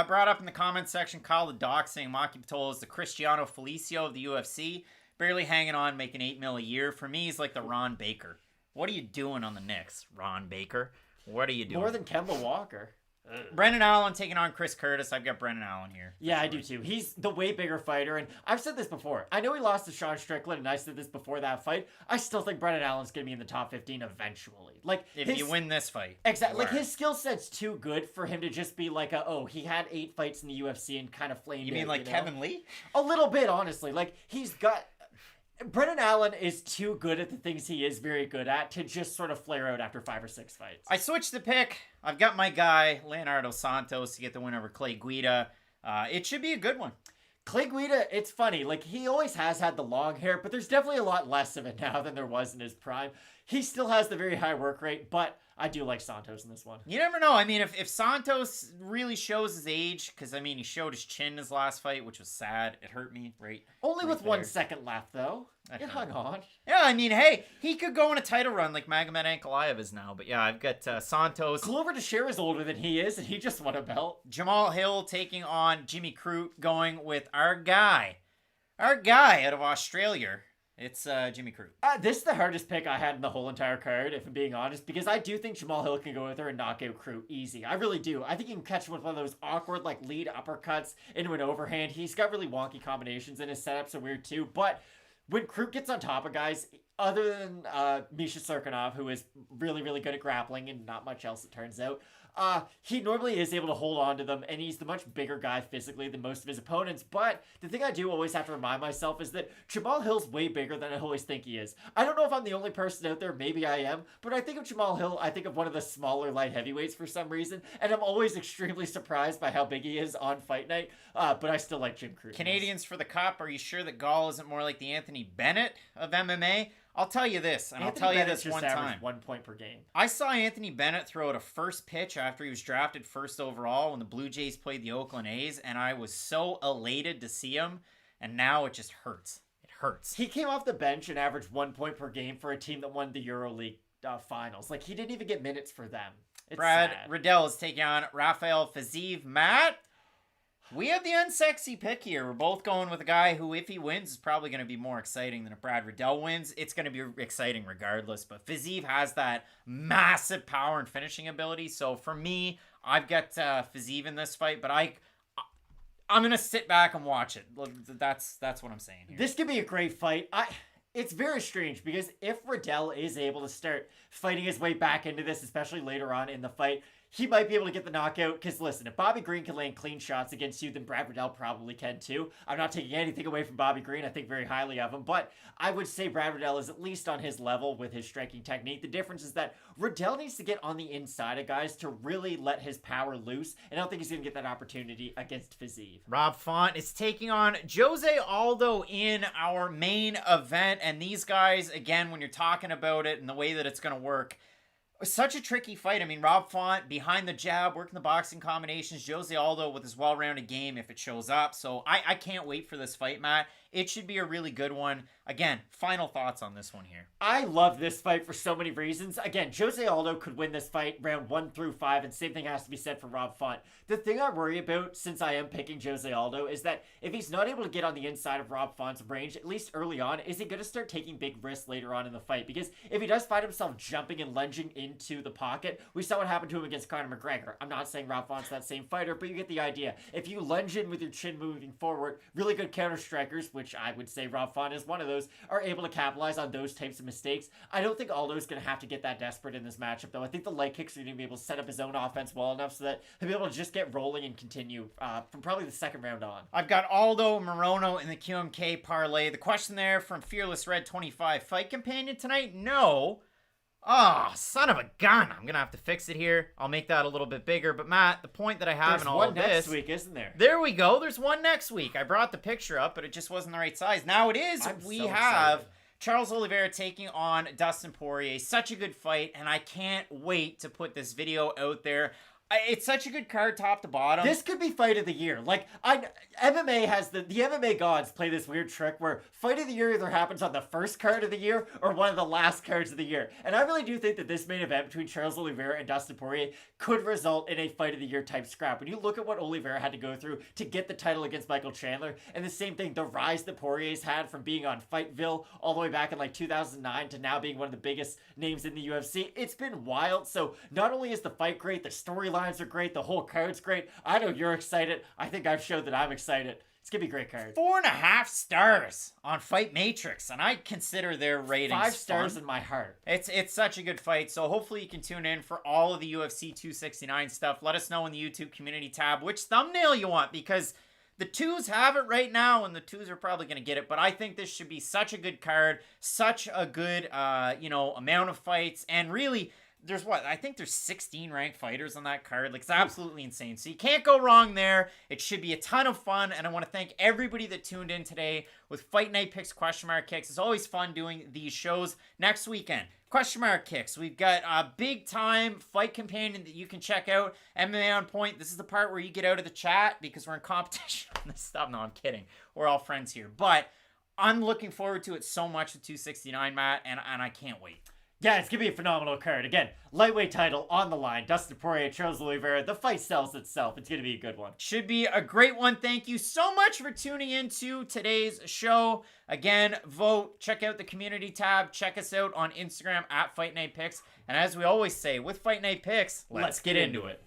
Speaker 1: Brought up in the comments section, Kyle the Doc saying Maki Pitolho is the Cristiano Felicio of the UFC, barely hanging on, making $8 million a year. For me, he's like the Ron Baker. What are you doing on the Knicks, Ron Baker? What are you doing?
Speaker 3: More than Kemba Walker.
Speaker 1: Brendan Allen taking on Chris Curtis. I've got Brendan Allen here.
Speaker 3: Yeah, sure. I do too. He's the way bigger fighter, and I've said this before. I know he lost to Sean Strickland, and I said this before that fight. I still think Brendan Allen's going to be in the top 15 eventually. Like,
Speaker 1: if you win this fight.
Speaker 3: Exactly. Like, his skill set's too good for him to just be like, he had 8 fights in the UFC and kind of flamed
Speaker 1: You mean like Kevin Lee?
Speaker 3: A little bit, honestly. Like, he's got... Brendan Allen is too good at the things he is very good at to just sort of flare out after 5 or 6 fights.
Speaker 1: I switched the pick. I've got my guy, Leonardo Santos, to get the win over Clay Guida. It should be a good one.
Speaker 3: Clay Guida, it's funny. Like, he always has had the long hair, but there's definitely a lot less of it now than there was in his prime. He still has the very high work rate, but I do like Santos in this one.
Speaker 1: You never know. I mean, if Santos really shows his age, because, I mean, he showed his chin in his last fight, which was sad. It hurt me, right?
Speaker 3: Only with
Speaker 1: there.
Speaker 3: 1 second left, though. It hung on.
Speaker 1: Yeah, I mean, hey, he could go on a title run like Magomed Ankalaev is now. But, yeah, I've got Santos.
Speaker 3: Glover Teixeira is older than he is, and he just won a belt.
Speaker 1: Jamal Hill taking on Jimmy Crute, going with our guy out of Australia. It's Jimmy Crute.
Speaker 3: This is the hardest pick I had in the whole entire card, if I'm being honest, because I do think Jamal Hill can go out there and knock out Crute easy. I really do. I think he can catch him with one of those awkward, like, lead uppercuts into an overhand. He's got really wonky combinations, and his setups are weird too. But when Crute gets on top of guys, other than Misha Serkinov, who is really, really good at grappling and not much else, it turns out, he normally is able to hold on to them, and he's the much bigger guy physically than most of his opponents. But the thing I do always have to remind myself is that Jamal Hill's way bigger than I always think he is. I don't know if I'm the only person out there, maybe I am, but I think of Jamal Hill, I think of one of the smaller light heavyweights for some reason, and I'm always extremely surprised by how big he is on Fight Night, but I still like Jim Crute.
Speaker 1: Canadians for the Cup, are you sure that Gall isn't more like the Anthony Bennett of MMA? I'll tell you this, and
Speaker 3: Anthony
Speaker 1: I'll tell
Speaker 3: Bennett's
Speaker 1: you this one time.
Speaker 3: 1 point per game.
Speaker 1: I saw Anthony Bennett throw out a first pitch after he was drafted first overall when the Blue Jays played the Oakland A's, and I was so elated to see him, and now it just hurts. It hurts.
Speaker 3: He came off the bench and averaged 1 point per game for a team that won the EuroLeague finals. Like, he didn't even get minutes for them. It's
Speaker 1: Brad
Speaker 3: sad.
Speaker 1: Riddell is taking on Rafael Fiziev. Matt, we have the unsexy pick here. We're both going with a guy who, if he wins, is probably going to be more exciting than if Brad Riddell wins. It's going to be exciting regardless. But Fiziev has that massive power and finishing ability. So for me, I've got Fiziev in this fight. But I'm going to sit back and watch it. That's what I'm saying here.
Speaker 3: This could be a great fight. It's very strange because if Riddell is able to start fighting his way back into this, especially later on in the fight, he might be able to get the knockout. Because listen, if Bobby Green can land clean shots against you, then Brad Riddell probably can too. I'm not taking anything away from Bobby Green. I think very highly of him. But I would say Brad Riddell is at least on his level with his striking technique. The difference is that Riddell needs to get on the inside of guys to really let his power loose. And I don't think he's going to get that opportunity against Fiziev.
Speaker 1: Rob Font is taking on Jose Aldo in our main event. And these guys, again, when you're talking about it and the way that it's going to work, such a tricky fight. I mean, Rob Font behind the jab, working the boxing combinations. Jose Aldo with his well-rounded game if it shows up. So I can't wait for this fight, Matt. It should be a really good one. Again, final thoughts on this one here.
Speaker 3: I love this fight for so many reasons. Again, Jose Aldo could win this fight round 1 through 5, and same thing has to be said for Rob Font. The thing I worry about, since I am picking Jose Aldo, is that if he's not able to get on the inside of Rob Font's range, at least early on, is he going to start taking big risks later on in the fight? Because if he does find himself jumping and lunging into the pocket, we saw what happened to him against Conor McGregor. I'm not saying Rob Font's that same fighter, but you get the idea. If you lunge in with your chin moving forward, really good counter strikers, which I would say Rob Font is one of those, are able to capitalize on those types of mistakes. I don't think Aldo's going to have to get that desperate in this matchup, though. I think the leg kicks are going to be able to set up his own offense well enough so that he'll be able to just get rolling and continue from probably the second round on.
Speaker 1: I've got Aldo Morono in the QMK parlay. The question there from Fearless Red 25, fight companion tonight? No. Oh, son of a gun. I'm going to have to fix it here. I'll make that a little bit bigger. But Matt, the point that I have
Speaker 3: There's
Speaker 1: in all
Speaker 3: one
Speaker 1: of this...
Speaker 3: next week, isn't there?
Speaker 1: There we go. There's one next week. I brought the picture up, but it just wasn't the right size. Now it is. We have
Speaker 3: excited.
Speaker 1: Charles Oliveira taking on Dustin Poirier. Such a good fight, and I can't wait to put this video out there. It's such a good card top to bottom.
Speaker 3: This could be fight of the year. Like, MMA has the MMA gods play this weird trick where fight of the year either happens on the first card of the year or one of the last cards of the year. And I really do think that this main event between Charles Oliveira and Dustin Poirier could result in a fight of the year type scrap. When you look at what Oliveira had to go through to get the title against Michael Chandler, and the same thing, the rise that Poirier's had from being on Fightville all the way back in like 2009 to now being one of the biggest names in the UFC, it's been wild. So not only is the fight great, the storylines are great, the whole card's great. I know you're excited. I think I've showed that I'm excited. It's gonna be a great card.
Speaker 1: 4.5 stars on Fight Matrix, and I consider their ratings
Speaker 3: 5 stars
Speaker 1: fun.
Speaker 3: in my heart.
Speaker 1: It's such a good fight, so hopefully you can tune in for all of the UFC 269 stuff. Let us know in the YouTube community tab which thumbnail you want, because the twos have it right now, and the twos are probably going to get it. But I think this should be such a good card, such a good, amount of fights, and really, I think there's 16 ranked fighters on that card. Like, it's absolutely insane. So you can't go wrong there. It should be a ton of fun. And I want to thank everybody that tuned in today with Fight Night Picks, Question Mark Kicks. It's always fun doing these shows. Next weekend, Question Mark Kicks. We've got a big time fight companion that you can check out. MMA on Point. This is the part where you get out of the chat because we're in competition on this stuff. No, I'm kidding. We're all friends here. But I'm looking forward to it so much with 269, Matt, and I can't wait.
Speaker 3: Yeah, it's going to be a phenomenal card. Again, lightweight title on the line. Dustin Poirier, Charles Oliveira. The fight sells itself. It's going to be a good one.
Speaker 1: Should be a great one. Thank you so much for tuning into today's show. Again, vote. Check out the community tab. Check us out on Instagram at Fight Night Picks. And as we always say, with Fight Night Picks, let's get into it.